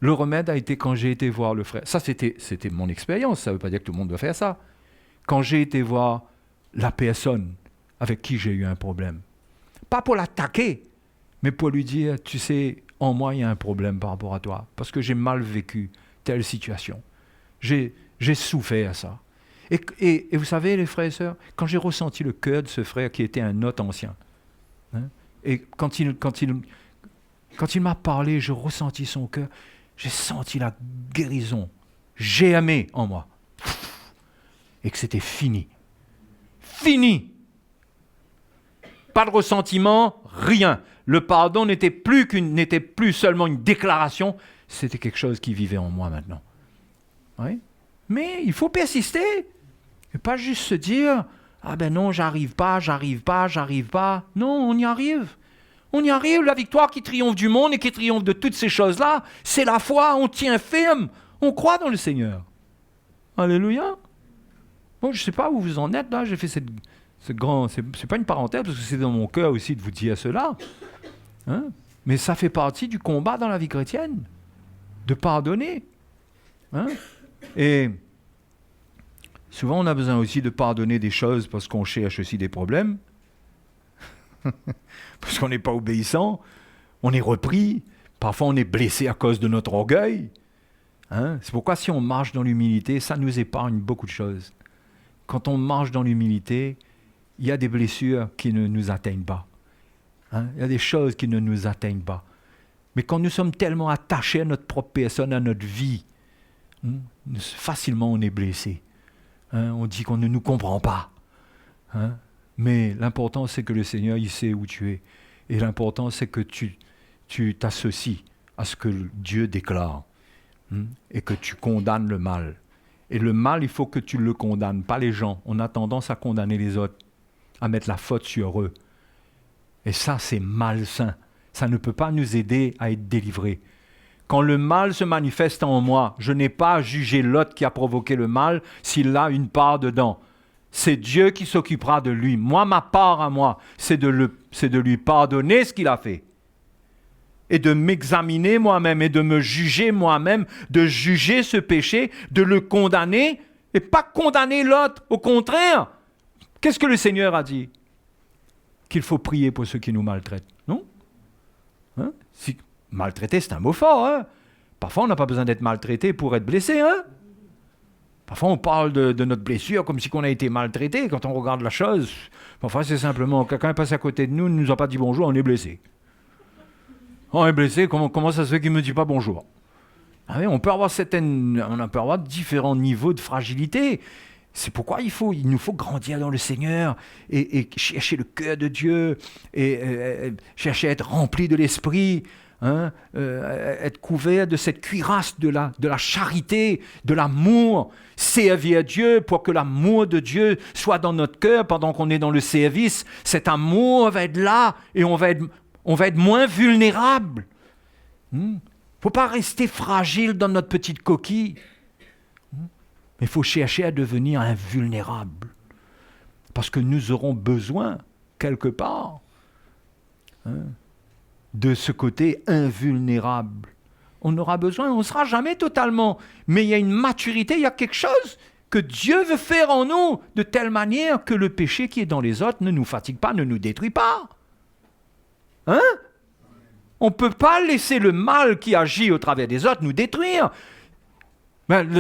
Le remède a été quand j'ai été voir le frère. Ça, c'était mon expérience, ça ne veut pas dire que tout le monde doit faire ça. Quand j'ai été voir la personne avec qui j'ai eu un problème. Pas pour l'attaquer, mais pour lui dire, tu sais, en moi, il y a un problème par rapport à toi, parce que j'ai mal vécu telle situation. J'ai souffert à ça. Et vous savez, les frères et sœurs, quand j'ai ressenti le cœur de ce frère qui était un autre ancien, et quand il m'a parlé, je ressentis son cœur, j'ai senti la guérison. J'ai aimé en moi. Et que c'était fini. Fini! Pas de ressentiment, rien. Le pardon n'était plus seulement une déclaration, c'était quelque chose qui vivait en moi maintenant. Oui? Mais il faut persister. Et pas juste se dire, non, j'arrive pas. Non, on y arrive. On y arrive. La victoire qui triomphe du monde et qui triomphe de toutes ces choses-là, c'est la foi. On tient ferme. On croit dans le Seigneur. Alléluia. Bon, je ne sais pas où vous en êtes là. J'ai fait c'est pas une parenthèse, parce que c'est dans mon cœur aussi de vous dire cela. Mais ça fait partie du combat dans la vie chrétienne, de pardonner. Et souvent, on a besoin aussi de pardonner des choses parce qu'on cherche aussi des problèmes, parce qu'on n'est pas obéissant, on est repris, parfois on est blessé à cause de notre orgueil. C'est pourquoi si on marche dans l'humilité, ça nous épargne beaucoup de choses. Quand on marche dans l'humilité, il y a des blessures qui ne nous atteignent pas. Il y a des choses qui ne nous atteignent pas. Mais quand nous sommes tellement attachés à notre propre personne, à notre vie, facilement on est blessé. On dit qu'on ne nous comprend pas. Mais l'important, c'est que le Seigneur, il sait où tu es. Et l'important, c'est que tu t'associes à ce que Dieu déclare. Et que tu condamnes le mal. Et le mal, il faut que tu le condamnes, pas les gens. On a tendance à condamner les autres, à mettre la faute sur eux. Et ça, c'est malsain. Ça ne peut pas nous aider à être délivrés. Quand le mal se manifeste en moi, je n'ai pas à juger l'autre qui a provoqué le mal s'il a une part dedans. C'est Dieu qui s'occupera de lui. Moi, ma part à moi, c'est de lui pardonner ce qu'il a fait. Et de m'examiner moi-même et de me juger moi-même, de juger ce péché, de le condamner et pas condamner l'autre. Au contraire, qu'est-ce que le Seigneur a dit? Qu'il faut prier pour ceux qui nous maltraitent. Non? Maltraiter, c'est un mot fort. Parfois, on n'a pas besoin d'être maltraité pour être blessé. Parfois, on parle de notre blessure comme si on a été maltraité. Quand on regarde la chose, parfois, c'est simplement quelqu'un est passé à côté de nous, ne nous a pas dit bonjour, on est blessé. On est blessé, comment ça se fait qu'il ne me dit pas bonjour? On peut avoir différents niveaux de fragilité. C'est pourquoi il nous faut grandir dans le Seigneur et chercher le cœur de Dieu et chercher à être rempli de l'Esprit, être couvert de cette cuirasse de la charité, de l'amour, servir Dieu pour que l'amour de Dieu soit dans notre cœur pendant qu'on est dans le service. Cet amour va être là et on va être moins vulnérable. Il ne faut pas rester fragile dans notre petite coquille. Mais il faut chercher à devenir invulnérable. Parce que nous aurons besoin, quelque part, de ce côté invulnérable. On aura besoin, on ne sera jamais totalement. Mais il y a une maturité, il y a quelque chose que Dieu veut faire en nous, de telle manière que le péché qui est dans les autres ne nous fatigue pas, ne nous détruit pas. On ne peut pas laisser le mal qui agit au travers des autres nous détruire.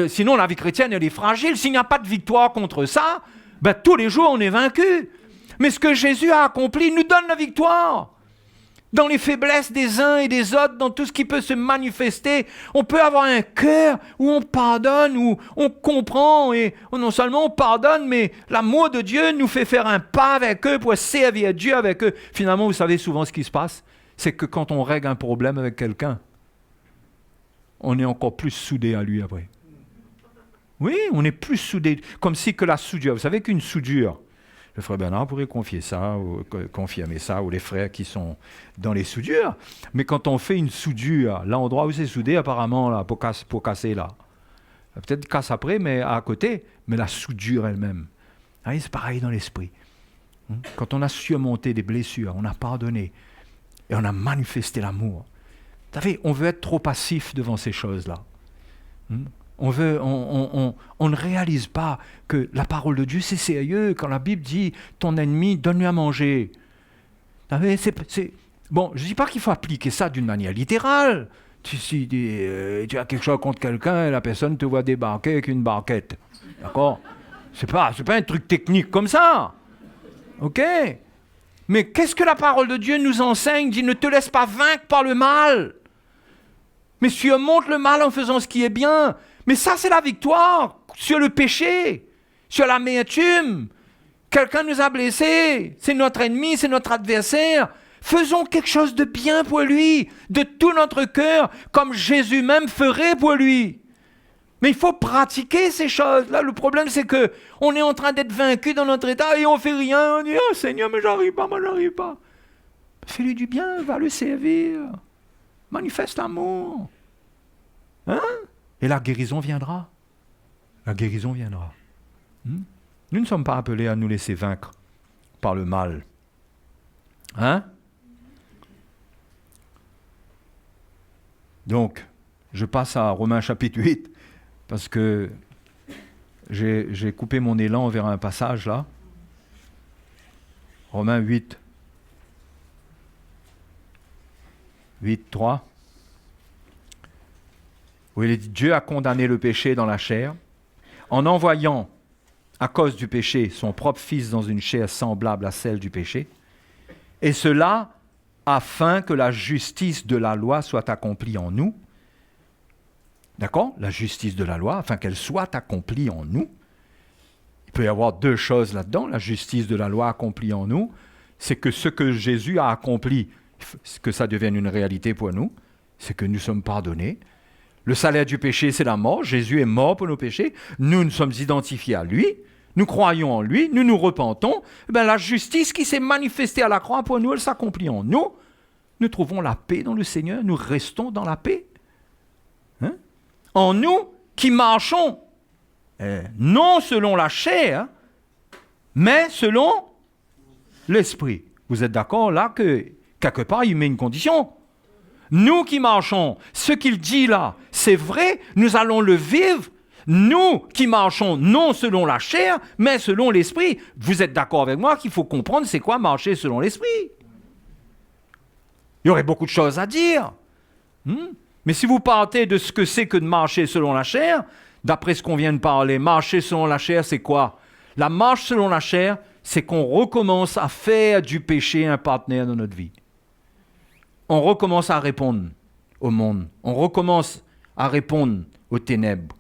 Sinon, la vie chrétienne, elle est fragile. S'il n'y a pas de victoire contre ça, tous les jours, on est vaincu. Mais ce que Jésus a accompli nous donne la victoire. Dans les faiblesses des uns et des autres, dans tout ce qui peut se manifester, on peut avoir un cœur où on pardonne, où on comprend, et non seulement on pardonne, mais l'amour de Dieu nous fait faire un pas avec eux pour servir Dieu avec eux. Finalement, vous savez souvent ce qui se passe, c'est que quand on règle un problème avec quelqu'un, on est encore plus soudé à lui après. Oui, on est plus soudé, comme si que la soudure, vous savez qu'une soudure, le frère Bernard pourrait confirmer ça, ou les frères qui sont dans les soudures, mais quand on fait une soudure, l'endroit où c'est soudé, apparemment, là, pour casser là, peut-être casse après, mais à côté, mais la soudure elle-même, c'est pareil dans l'esprit. Quand on a surmonté des blessures, on a pardonné, et on a manifesté l'amour. Vous savez, on veut être trop passif devant ces choses-là. On ne réalise pas que la parole de Dieu, c'est sérieux. Quand la Bible dit « ton ennemi, donne-lui à manger ». Vous savez, bon, je ne dis pas qu'il faut appliquer ça d'une manière littérale. Si tu as quelque chose contre quelqu'un et la personne te voit débarquer avec une barquette. D'accord ? C'est pas un truc technique comme ça. OK ? Mais qu'est-ce que la parole de Dieu nous enseigne ? Il dit « ne te laisse pas vaincre par le mal ». Mais surmonte le mal en faisant ce qui est bien. Mais ça, c'est la victoire sur le péché, sur l'amertume. Quelqu'un nous a blessés, c'est notre ennemi, c'est notre adversaire. Faisons quelque chose de bien pour lui, de tout notre cœur, comme Jésus même ferait pour lui. Mais il faut pratiquer ces choses. Là, le problème, c'est qu'on est en train d'être vaincu dans notre état et on ne fait rien. On dit « Oh Seigneur, mais j'arrive pas. » Fais-lui du bien, va le servir. Manifeste l'amour. Et la guérison viendra. Nous ne sommes pas appelés à nous laisser vaincre par le mal. Donc, je passe à Romains chapitre 8, parce que j'ai coupé mon élan vers un passage là. Romains 8, 3. Où il est dit, Dieu a condamné le péché dans la chair, en envoyant, à cause du péché, son propre Fils dans une chair semblable à celle du péché, et cela afin que la justice de la loi soit accomplie en nous. D'accord ? La justice de la loi, afin qu'elle soit accomplie en nous. Il peut y avoir deux choses là-dedans. La justice de la loi accomplie en nous, c'est que ce que Jésus a accompli, que ça devienne une réalité pour nous, c'est que nous sommes pardonnés. Le salaire du péché, c'est la mort. Jésus est mort pour nos péchés. Nous sommes identifiés à lui. Nous croyons en lui. Nous nous repentons. La justice qui s'est manifestée à la croix pour nous, elle s'accomplit en nous. Nous trouvons la paix dans le Seigneur. Nous restons dans la paix. En nous qui marchons, non selon la chair, mais selon l'esprit. Vous êtes d'accord là que quelque part il met une condition. Nous qui marchons, ce qu'il dit là, c'est vrai, nous allons le vivre. Nous qui marchons non selon la chair, mais selon l'esprit. Vous êtes d'accord avec moi qu'il faut comprendre c'est quoi marcher selon l'esprit. Il y aurait beaucoup de choses à dire. Mais si vous partez de ce que c'est que de marcher selon la chair, d'après ce qu'on vient de parler, marcher selon la chair, c'est quoi ? La marche selon la chair, c'est qu'on recommence à faire du péché un partenaire dans notre vie. On recommence à répondre au monde. On recommence à répondre aux ténèbres.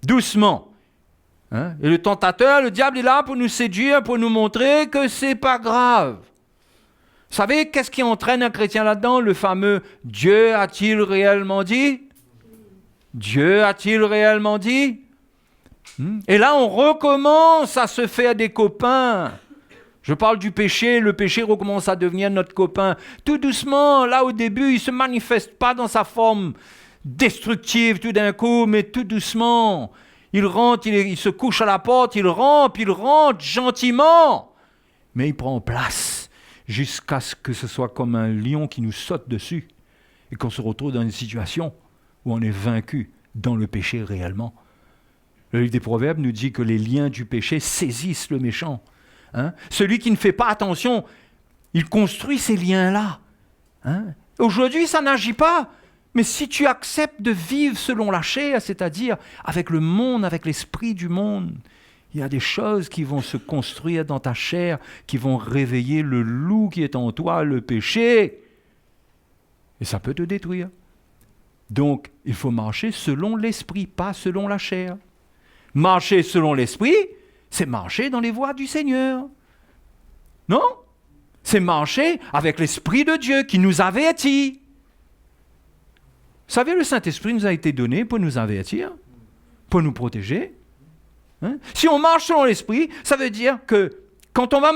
Doucement. Hein? Et le tentateur, le diable est là pour nous séduire, pour nous montrer que c'est pas grave. Vous savez, qu'est-ce qui entraîne un chrétien là-dedans? Le fameux « Dieu a-t-il réellement dit ?» Dieu a-t-il réellement dit? Et là, on recommence à se faire des copains. Je parle du péché, le péché recommence à devenir notre copain. Tout doucement, là au début, il ne se manifeste pas dans sa forme destructive tout d'un coup, mais tout doucement. Il rentre, il se couche à la porte, il rentre gentiment. Mais il prend place jusqu'à ce que ce soit comme un lion qui nous saute dessus et qu'on se retrouve dans une situation où on est vaincu dans le péché réellement. Le livre des Proverbes nous dit que les liens du péché saisissent le méchant. Hein? Celui qui ne fait pas attention, il construit ces liens-là. Hein? Aujourd'hui, ça n'agit pas. Mais si tu acceptes de vivre selon la chair, c'est-à-dire avec le monde, avec l'esprit du monde, il y a des choses qui vont se construire dans ta chair, qui vont réveiller le loup qui est en toi, le péché. Et ça peut te détruire. Donc, il faut marcher selon l'esprit, pas selon la chair. Marcher selon l'esprit, c'est marcher dans les voies du Seigneur. Non? C'est marcher avec l'Esprit de Dieu qui nous avertit. Vous savez, le Saint-Esprit nous a été donné pour nous avertir, pour nous protéger. Hein? Si on marche selon l'Esprit, ça veut dire que quand on va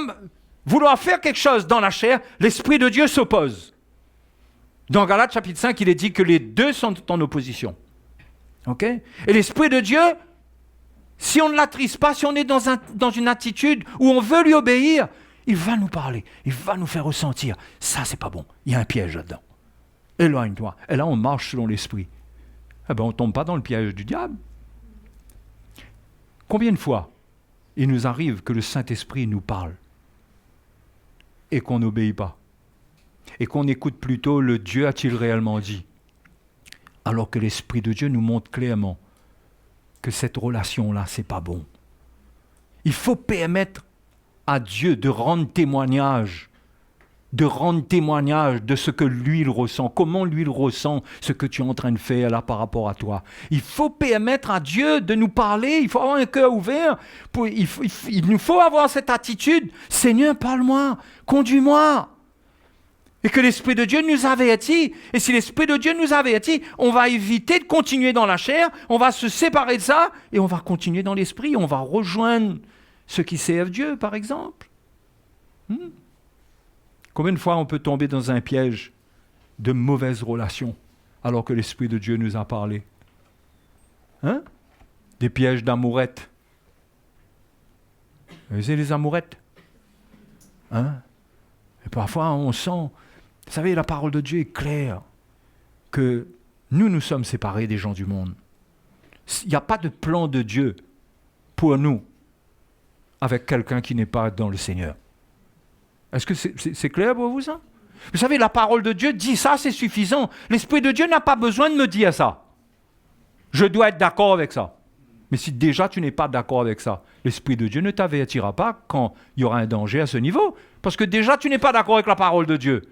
vouloir faire quelque chose dans la chair, l'Esprit de Dieu s'oppose. Dans Galates chapitre 5, il est dit que les deux sont en opposition. Okay? Et l'Esprit de Dieu, si on ne l'attriste pas, si on est dans une attitude où on veut lui obéir, il va nous parler, il va nous faire ressentir. Ça, c'est pas bon. Il y a un piège là-dedans. Éloigne-toi. Et là, on marche selon l'esprit. Eh bien, on ne tombe pas dans le piège du diable. Combien de fois il nous arrive que le Saint-Esprit nous parle et qu'on n'obéit pas et qu'on écoute plutôt le Dieu a-t-il réellement dit, alors que l'Esprit de Dieu nous montre clairement que cette relation-là, c'est pas bon. Il faut permettre à Dieu de rendre témoignage de ce que lui, il ressent, comment lui, il ressent ce que tu es en train de faire là par rapport à toi. Il faut permettre à Dieu de nous parler, il faut avoir un cœur ouvert, il nous faut avoir cette attitude, Seigneur, parle-moi, conduis-moi. Et que l'Esprit de Dieu nous avertit. Et si l'Esprit de Dieu nous avertit, on va éviter de continuer dans la chair, on va se séparer de ça, et on va continuer dans l'Esprit, on va rejoindre ceux qui servent Dieu, par exemple. Combien de fois on peut tomber dans un piège de mauvaises relations, alors que l'Esprit de Dieu nous a parlé? Hein? Des pièges d'amourettes. Vous savez, les amourettes. Hein? Et parfois, on sent... Vous savez, la parole de Dieu est claire, que nous sommes séparés des gens du monde. Il n'y a pas de plan de Dieu pour nous avec quelqu'un qui n'est pas dans le Seigneur. Est-ce que c'est clair pour vous, ça? Vous savez, la parole de Dieu dit ça, c'est suffisant. L'Esprit de Dieu n'a pas besoin de me dire ça. Je dois être d'accord avec ça. Mais si déjà tu n'es pas d'accord avec ça, l'Esprit de Dieu ne t'avertira pas quand il y aura un danger à ce niveau. Parce que déjà tu n'es pas d'accord avec la parole de Dieu.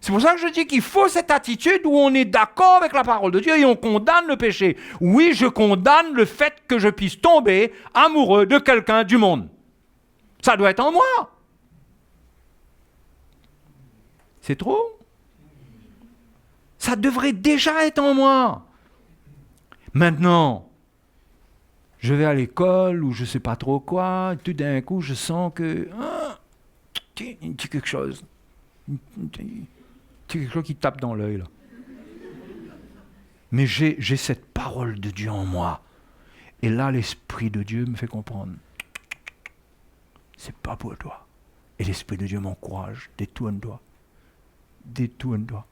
C'est pour ça que je dis qu'il faut cette attitude où on est d'accord avec la parole de Dieu et on condamne le péché. Oui, je condamne le fait que je puisse tomber amoureux de quelqu'un du monde. Ça doit être en moi. C'est trop? Ça devrait déjà être en moi. Maintenant, je vais à l'école ou je ne sais pas trop quoi, tout d'un coup je sens que il dit quelque chose. C'est quelque chose qui tape dans l'œil là. Mais j'ai cette parole de Dieu en moi. Et là, l'Esprit de Dieu me fait comprendre. C'est pas pour toi. Et l'Esprit de Dieu m'encourage. Détourne-toi. Détourne-toi.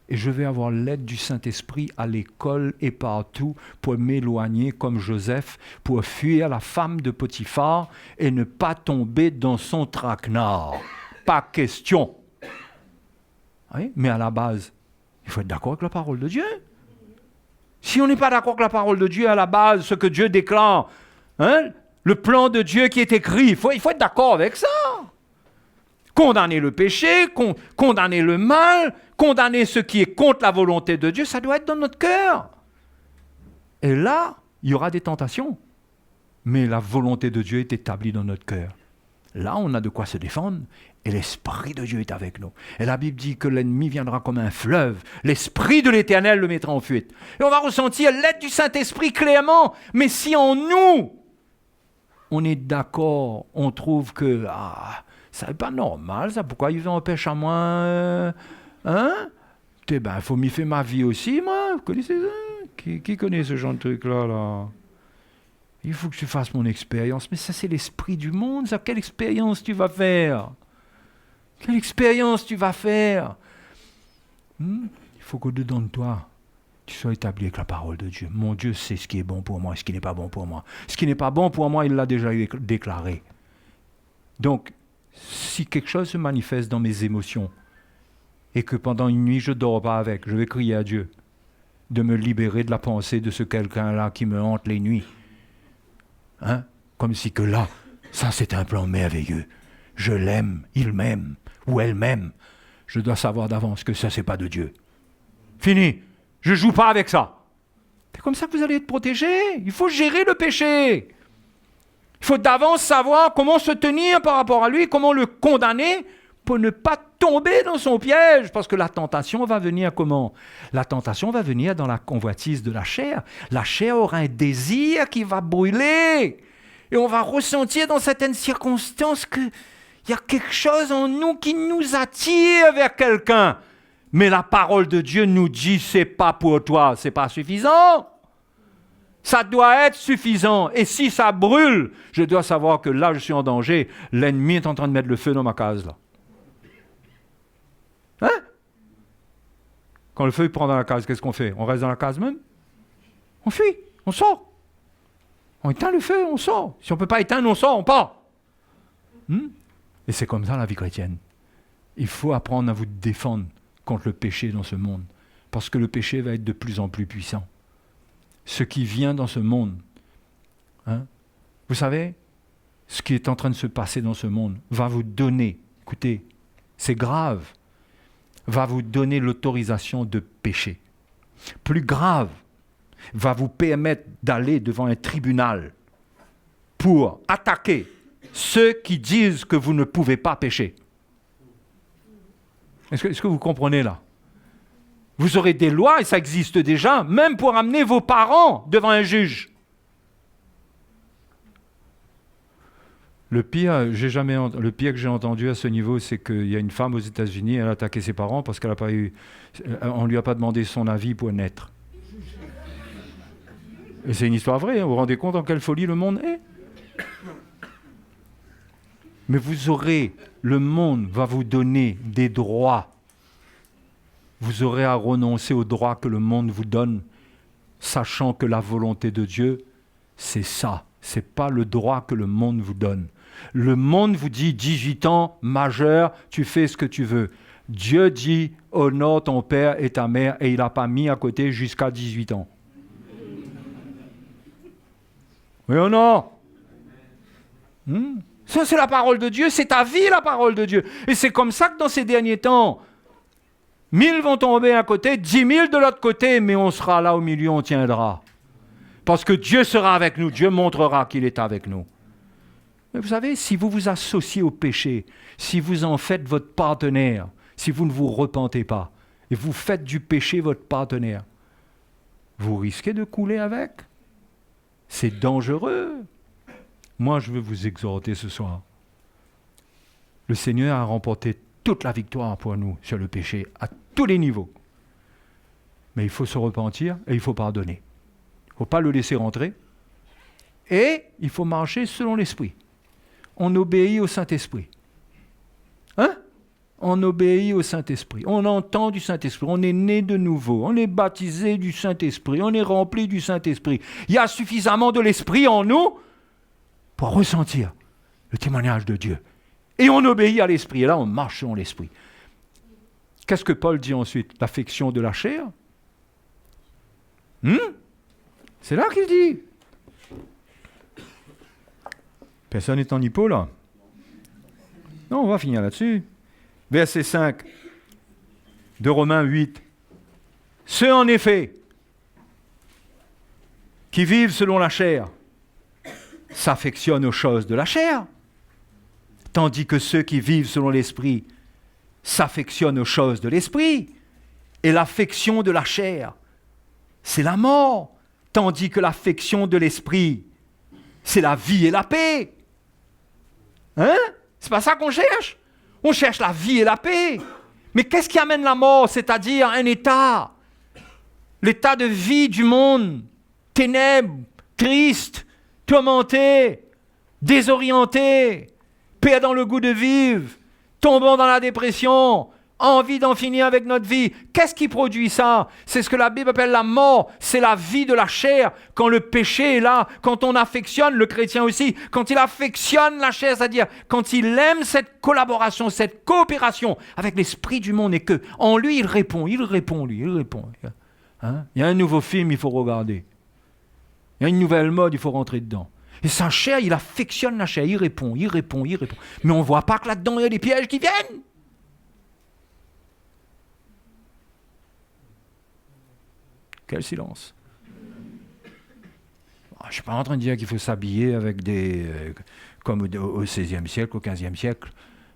Et je vais avoir l'aide du Saint-Esprit à l'école et partout pour m'éloigner comme Joseph, pour fuir la femme de Potiphar et ne pas tomber dans son traquenard. Pas question. Oui, mais à la base, il faut être d'accord avec la parole de Dieu. Si on n'est pas d'accord avec la parole de Dieu, à la base, ce que Dieu déclare, hein, le plan de Dieu qui est écrit, il faut être d'accord avec ça. Condamner le péché, condamner le mal, condamner ce qui est contre la volonté de Dieu, ça doit être dans notre cœur. Et là, il y aura des tentations. mais la volonté de Dieu est établie dans notre cœur. Là, on a de quoi se défendre, et l'Esprit de Dieu est avec nous. Et la Bible dit que l'ennemi viendra comme un fleuve, l'Esprit de l'Éternel le mettra en fuite. Et on va ressentir l'aide du Saint-Esprit clairement, mais si en nous, on est d'accord, on trouve que ça n'est pas normal, ça, pourquoi il empêche à moi, il faut m'y faire ma vie aussi, moi, vous connaissez ça? Qui connaît ce genre de truc-là, là? Il faut que tu fasses mon expérience. Mais ça, c'est l'esprit du monde, ça. Quelle expérience tu vas faire? Quelle expérience tu vas faire? Il faut qu'au-dedans de toi, tu sois établi avec la parole de Dieu. Mon Dieu sait ce qui est bon pour moi et ce qui n'est pas bon pour moi. Ce qui n'est pas bon pour moi, il l'a déjà déclaré. Donc, si quelque chose se manifeste dans mes émotions et que pendant une nuit, je ne dors pas avec, je vais crier à Dieu de me libérer de la pensée de ce quelqu'un-là qui me hante les nuits. Comme si que là, ça c'est un plan merveilleux. Je l'aime, il m'aime, ou elle m'aime. Je dois savoir d'avance que ça c'est pas de Dieu. Fini, je joue pas avec ça. C'est comme ça que vous allez être protégé. Il faut gérer le péché. Il faut d'avance savoir comment se tenir par rapport à lui, comment le condamner pour ne pas tomber dans son piège. Parce que la tentation va venir comment? La tentation va venir dans la convoitise de la chair. La chair aura un désir qui va brûler. Et on va ressentir dans certaines circonstances qu'il y a quelque chose en nous qui nous attire vers quelqu'un. Mais la parole de Dieu nous dit, c'est pas pour toi, c'est pas suffisant. Ça doit être suffisant. Et si ça brûle, je dois savoir que là, je suis en danger. L'ennemi est en train de mettre le feu dans ma case, là. Quand le feu prend dans la case, qu'est-ce qu'on fait? On reste dans la case même? On fuit, on sort. On éteint le feu, on sort. Si on ne peut pas éteindre, on sort, on part. Et c'est comme ça la vie chrétienne. Il faut apprendre à vous défendre contre le péché dans ce monde. Parce que le péché va être de plus en plus puissant. Ce qui vient dans ce monde, vous savez, ce qui est en train de se passer dans ce monde va vous donner, écoutez, c'est grave, va vous donner l'autorisation de pécher. Plus grave, va vous permettre d'aller devant un tribunal pour attaquer ceux qui disent que vous ne pouvez pas pécher. Est-ce que vous comprenez là? Vous aurez des lois, et ça existe déjà, même pour amener vos parents devant un juge. Le pire que j'ai entendu à ce niveau, c'est qu'il y a une femme aux États-Unis, elle a attaqué ses parents parce qu'on ne lui a pas demandé son avis pour naître. Et c'est une histoire vraie, vous vous rendez compte en quelle folie le monde est? Mais le monde va vous donner des droits. Vous aurez à renoncer aux droits que le monde vous donne, sachant que la volonté de Dieu, c'est ça. Ce n'est pas le droit que le monde vous donne. Le monde vous dit 18 ans, majeur, tu fais ce que tu veux. Dieu dit honore ton père et ta mère, et il n'a pas mis à côté jusqu'à 18 ans. Oui ou non? Ça, c'est la parole de Dieu, c'est ta vie, la parole de Dieu. Et c'est comme ça que dans ces derniers temps, 1000 vont tomber à côté, 10 000 de l'autre côté, mais on sera là au milieu, on tiendra. Parce que Dieu sera avec nous, Dieu montrera qu'il est avec nous. Mais vous savez, si vous vous associez au péché, si vous en faites votre partenaire, si vous ne vous repentez pas, et vous faites du péché votre partenaire, vous risquez de couler avec. C'est dangereux. Moi, je veux vous exhorter ce soir. Le Seigneur a remporté toute la victoire pour nous sur le péché, à tous les niveaux. Mais il faut se repentir et il faut pardonner. Il ne faut pas le laisser rentrer. Et il faut marcher selon l'Esprit. On obéit au Saint-Esprit. On obéit au Saint-Esprit. On entend du Saint-Esprit. On est né de nouveau. On est baptisé du Saint-Esprit. On est rempli du Saint-Esprit. Il y a suffisamment de l'Esprit en nous pour ressentir le témoignage de Dieu. Et on obéit à l'Esprit. Et là, on marche selon l'Esprit. Qu'est-ce que Paul dit ensuite? L'affection de la chair? C'est là qu'il dit. Personne n'est en hypo, là? Non, on va finir là-dessus. Verset 5 de Romains 8. Ceux, en effet, qui vivent selon la chair s'affectionnent aux choses de la chair, tandis que ceux qui vivent selon l'esprit s'affectionnent aux choses de l'esprit. Et l'affection de la chair, c'est la mort, tandis que l'affection de l'esprit, c'est la vie et la paix. Hein? C'est pas ça qu'on cherche. On cherche la vie et la paix. Mais qu'est-ce qui amène la mort? C'est-à-dire un état. L'état de vie du monde. Ténèbres, triste, tourmenté, désorienté, perdant le goût de vivre, tombant dans la dépression, envie d'en finir avec notre vie. Qu'est-ce qui produit ça? C'est ce que la Bible appelle la mort. C'est la vie de la chair. Quand le péché est là, quand on affectionne, le chrétien aussi, quand il affectionne la chair, c'est-à-dire quand il aime cette collaboration, cette coopération avec l'esprit du monde et que en lui, il répond. Hein? Il y a un nouveau film, il faut regarder. Il y a une nouvelle mode, il faut rentrer dedans. Et sa chair, il affectionne la chair, il répond. Mais on ne voit pas que là-dedans, il y a des pièges qui viennent. Quel silence. Je ne suis pas en train de dire qu'il faut s'habiller avec des... comme au XVIe siècle, au XVe siècle.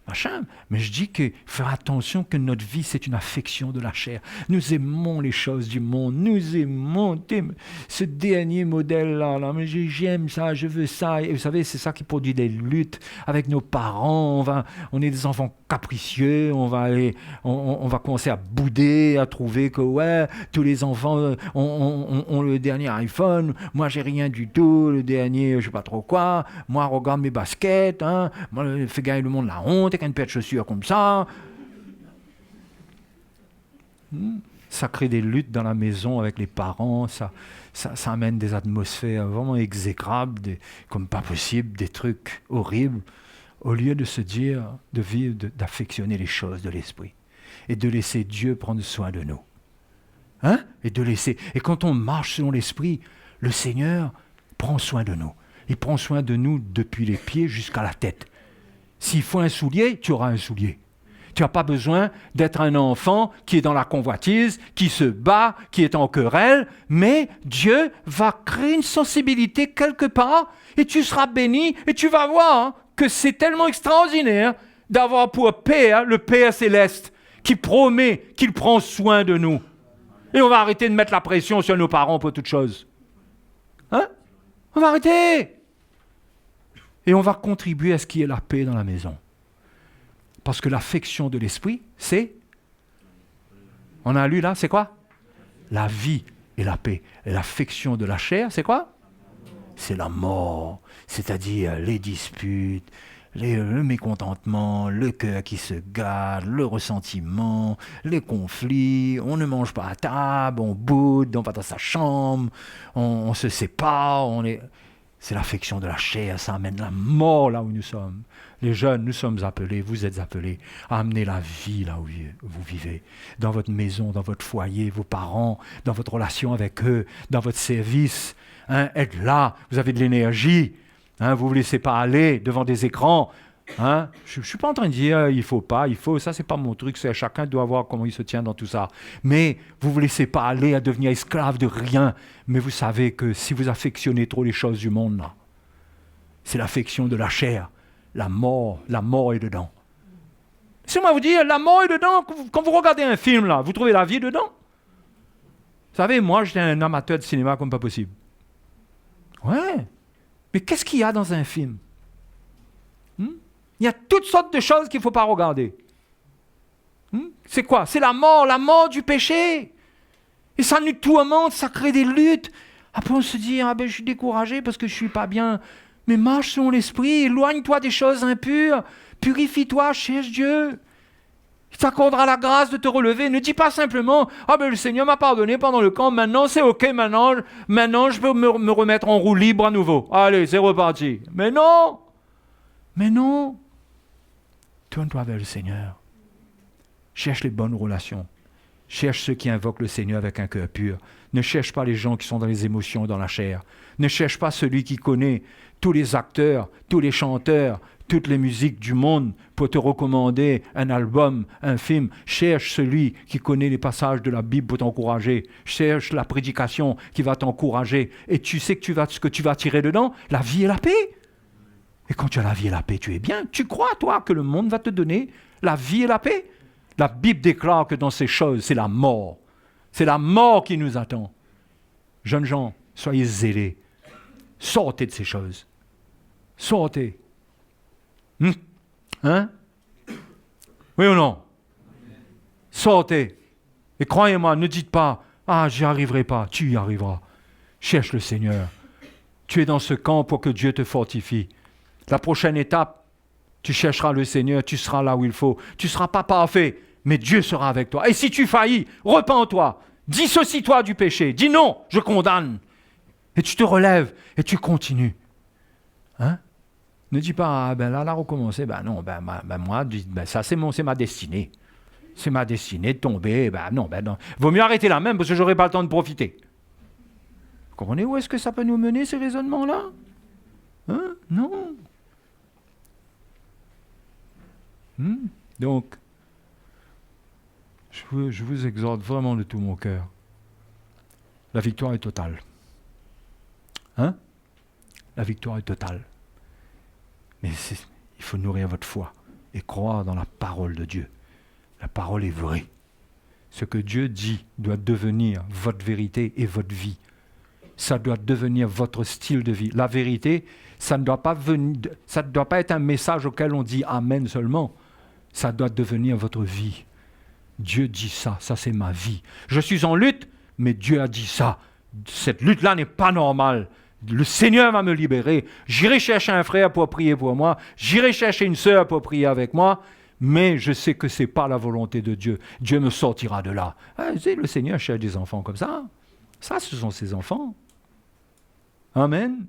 Machin. Mais je dis qu'il faut faire attention que notre vie, c'est une affection de la chair. Nous aimons les choses du monde. Nous aimons ce dernier modèle-là. Là. Mais j'aime ça, je veux ça. Et vous savez, c'est ça qui produit des luttes avec nos parents. On est des enfants capricieux. On va commencer à bouder, à trouver que ouais, tous les enfants ont le dernier iPhone. Moi, j'ai rien du tout. Le dernier, je sais pas trop quoi. Moi, regarde mes baskets. Hein. Moi, je fais gagner le monde la honte. Avec une paire de chaussures comme ça. Ça crée des luttes dans la maison avec les parents, ça amène des atmosphères vraiment exécrables, comme pas possible, des trucs horribles, au lieu de se dire, de vivre, d'affectionner les choses de l'esprit et de laisser Dieu prendre soin de nous. Hein? Et quand on marche selon l'esprit, le Seigneur prend soin de nous. Il prend soin de nous depuis les pieds jusqu'à la tête. S'il faut un soulier, tu auras un soulier. Tu n'as pas besoin d'être un enfant qui est dans la convoitise, qui se bat, qui est en querelle, mais Dieu va créer une sensibilité quelque part et tu seras béni et tu vas voir que c'est tellement extraordinaire d'avoir pour Père, le Père céleste, qui promet qu'il prend soin de nous. Et on va arrêter de mettre la pression sur nos parents pour toute chose. Hein? On va arrêter. Et on va contribuer à ce qu'il y ait la paix dans la maison. Parce que l'affection de l'esprit, c'est... On a lu là, c'est quoi? La vie et la paix. Et l'affection de la chair, c'est quoi? C'est la mort. C'est-à-dire les disputes, le mécontentement, le cœur qui se gâte, le ressentiment, les conflits. On ne mange pas à table, on boude, on va dans sa chambre, on se sépare, C'est l'affection de la chair, ça amène la mort là où nous sommes. Les jeunes, nous sommes appelés, vous êtes appelés à amener la vie là où vous vivez. Dans votre maison, dans votre foyer, vos parents, dans votre relation avec eux, dans votre service. Hein, être là, vous avez de l'énergie. Hein, vous ne vous laissez pas aller devant des écrans. Hein? Je ne suis pas en train de dire il faut, ça c'est pas mon truc, chacun doit voir comment il se tient dans tout ça. Mais vous ne vous laissez pas aller à devenir esclave de rien. Mais vous savez que si vous affectionnez trop les choses du monde, là, c'est l'affection de la chair. La mort est dedans. Laissez-moi vous dire, la mort est dedans. Quand vous regardez un film, là, vous trouvez la vie dedans. Vous savez, moi j'étais un amateur de cinéma comme pas possible. Ouais. Mais qu'est-ce qu'il y a dans un film? Il y a toutes sortes de choses qu'il ne faut pas regarder. C'est quoi? C'est la mort du péché. Et ça nous tourmente, ça crée des luttes. Après on se dit, je suis découragé parce que je ne suis pas bien. Mais marche selon l'esprit, éloigne-toi des choses impures, purifie-toi, cherche Dieu. Il t'accordera la grâce de te relever. Ne dis pas simplement, le Seigneur m'a pardonné pendant le camp, maintenant c'est ok, maintenant je peux me remettre en roue libre à nouveau. Allez, c'est reparti. Mais non. Tourne-toi vers le Seigneur. Cherche les bonnes relations. Cherche ceux qui invoquent le Seigneur avec un cœur pur. Ne cherche pas les gens qui sont dans les émotions, dans la chair. Ne cherche pas celui qui connaît tous les acteurs, tous les chanteurs, toutes les musiques du monde pour te recommander un album, un film. Cherche celui qui connaît les passages de la Bible pour t'encourager. Cherche la prédication qui va t'encourager. Et tu sais que ce que tu vas tirer dedans, la vie et la paix. Et quand tu as la vie et la paix, tu es bien. Tu crois, toi, que le monde va te donner la vie et la paix? La Bible déclare que dans ces choses, c'est la mort. C'est la mort qui nous attend. Jeunes gens, soyez zélés. Sortez de ces choses. Sortez. Hein? Oui ou non? Sortez. Et croyez-moi, ne dites pas, ah, j'y arriverai pas. Tu y arriveras. Cherche le Seigneur. Tu es dans ce camp pour que Dieu te fortifie. La prochaine étape, tu chercheras le Seigneur, tu seras là où il faut. Tu ne seras pas parfait, mais Dieu sera avec toi. Et si tu faillis, repens-toi. Dissocie-toi du péché. Dis non, je condamne. Et tu te relèves et tu continues. Hein? Ne dis pas, ah, ben là, recommencer. Ben non, moi, ça c'est ma destinée. C'est ma destinée de tomber. Ben non. Vaut mieux arrêter là même parce que je n'aurai pas le temps de profiter. Vous comprenez où est-ce que ça peut nous mener, ces raisonnements-là? Hein? Non. Donc, je vous exhorte vraiment de tout mon cœur. La victoire est totale. Hein? La victoire est totale. Mais il faut nourrir votre foi et croire dans la parole de Dieu. La parole est vraie. Ce que Dieu dit doit devenir votre vérité et votre vie. Ça doit devenir votre style de vie. La vérité, ça ne doit pas être un message auquel on dit Amen seulement. Ça doit devenir votre vie. Dieu dit ça, ça c'est ma vie. Je suis en lutte, mais Dieu a dit ça. Cette lutte-là n'est pas normale. Le Seigneur va me libérer. J'irai chercher un frère pour prier pour moi. J'irai chercher une sœur pour prier avec moi. Mais je sais que ce n'est pas la volonté de Dieu. Dieu me sortira de là. Le Seigneur cherche des enfants comme ça. Ça, ce sont ses enfants. Amen.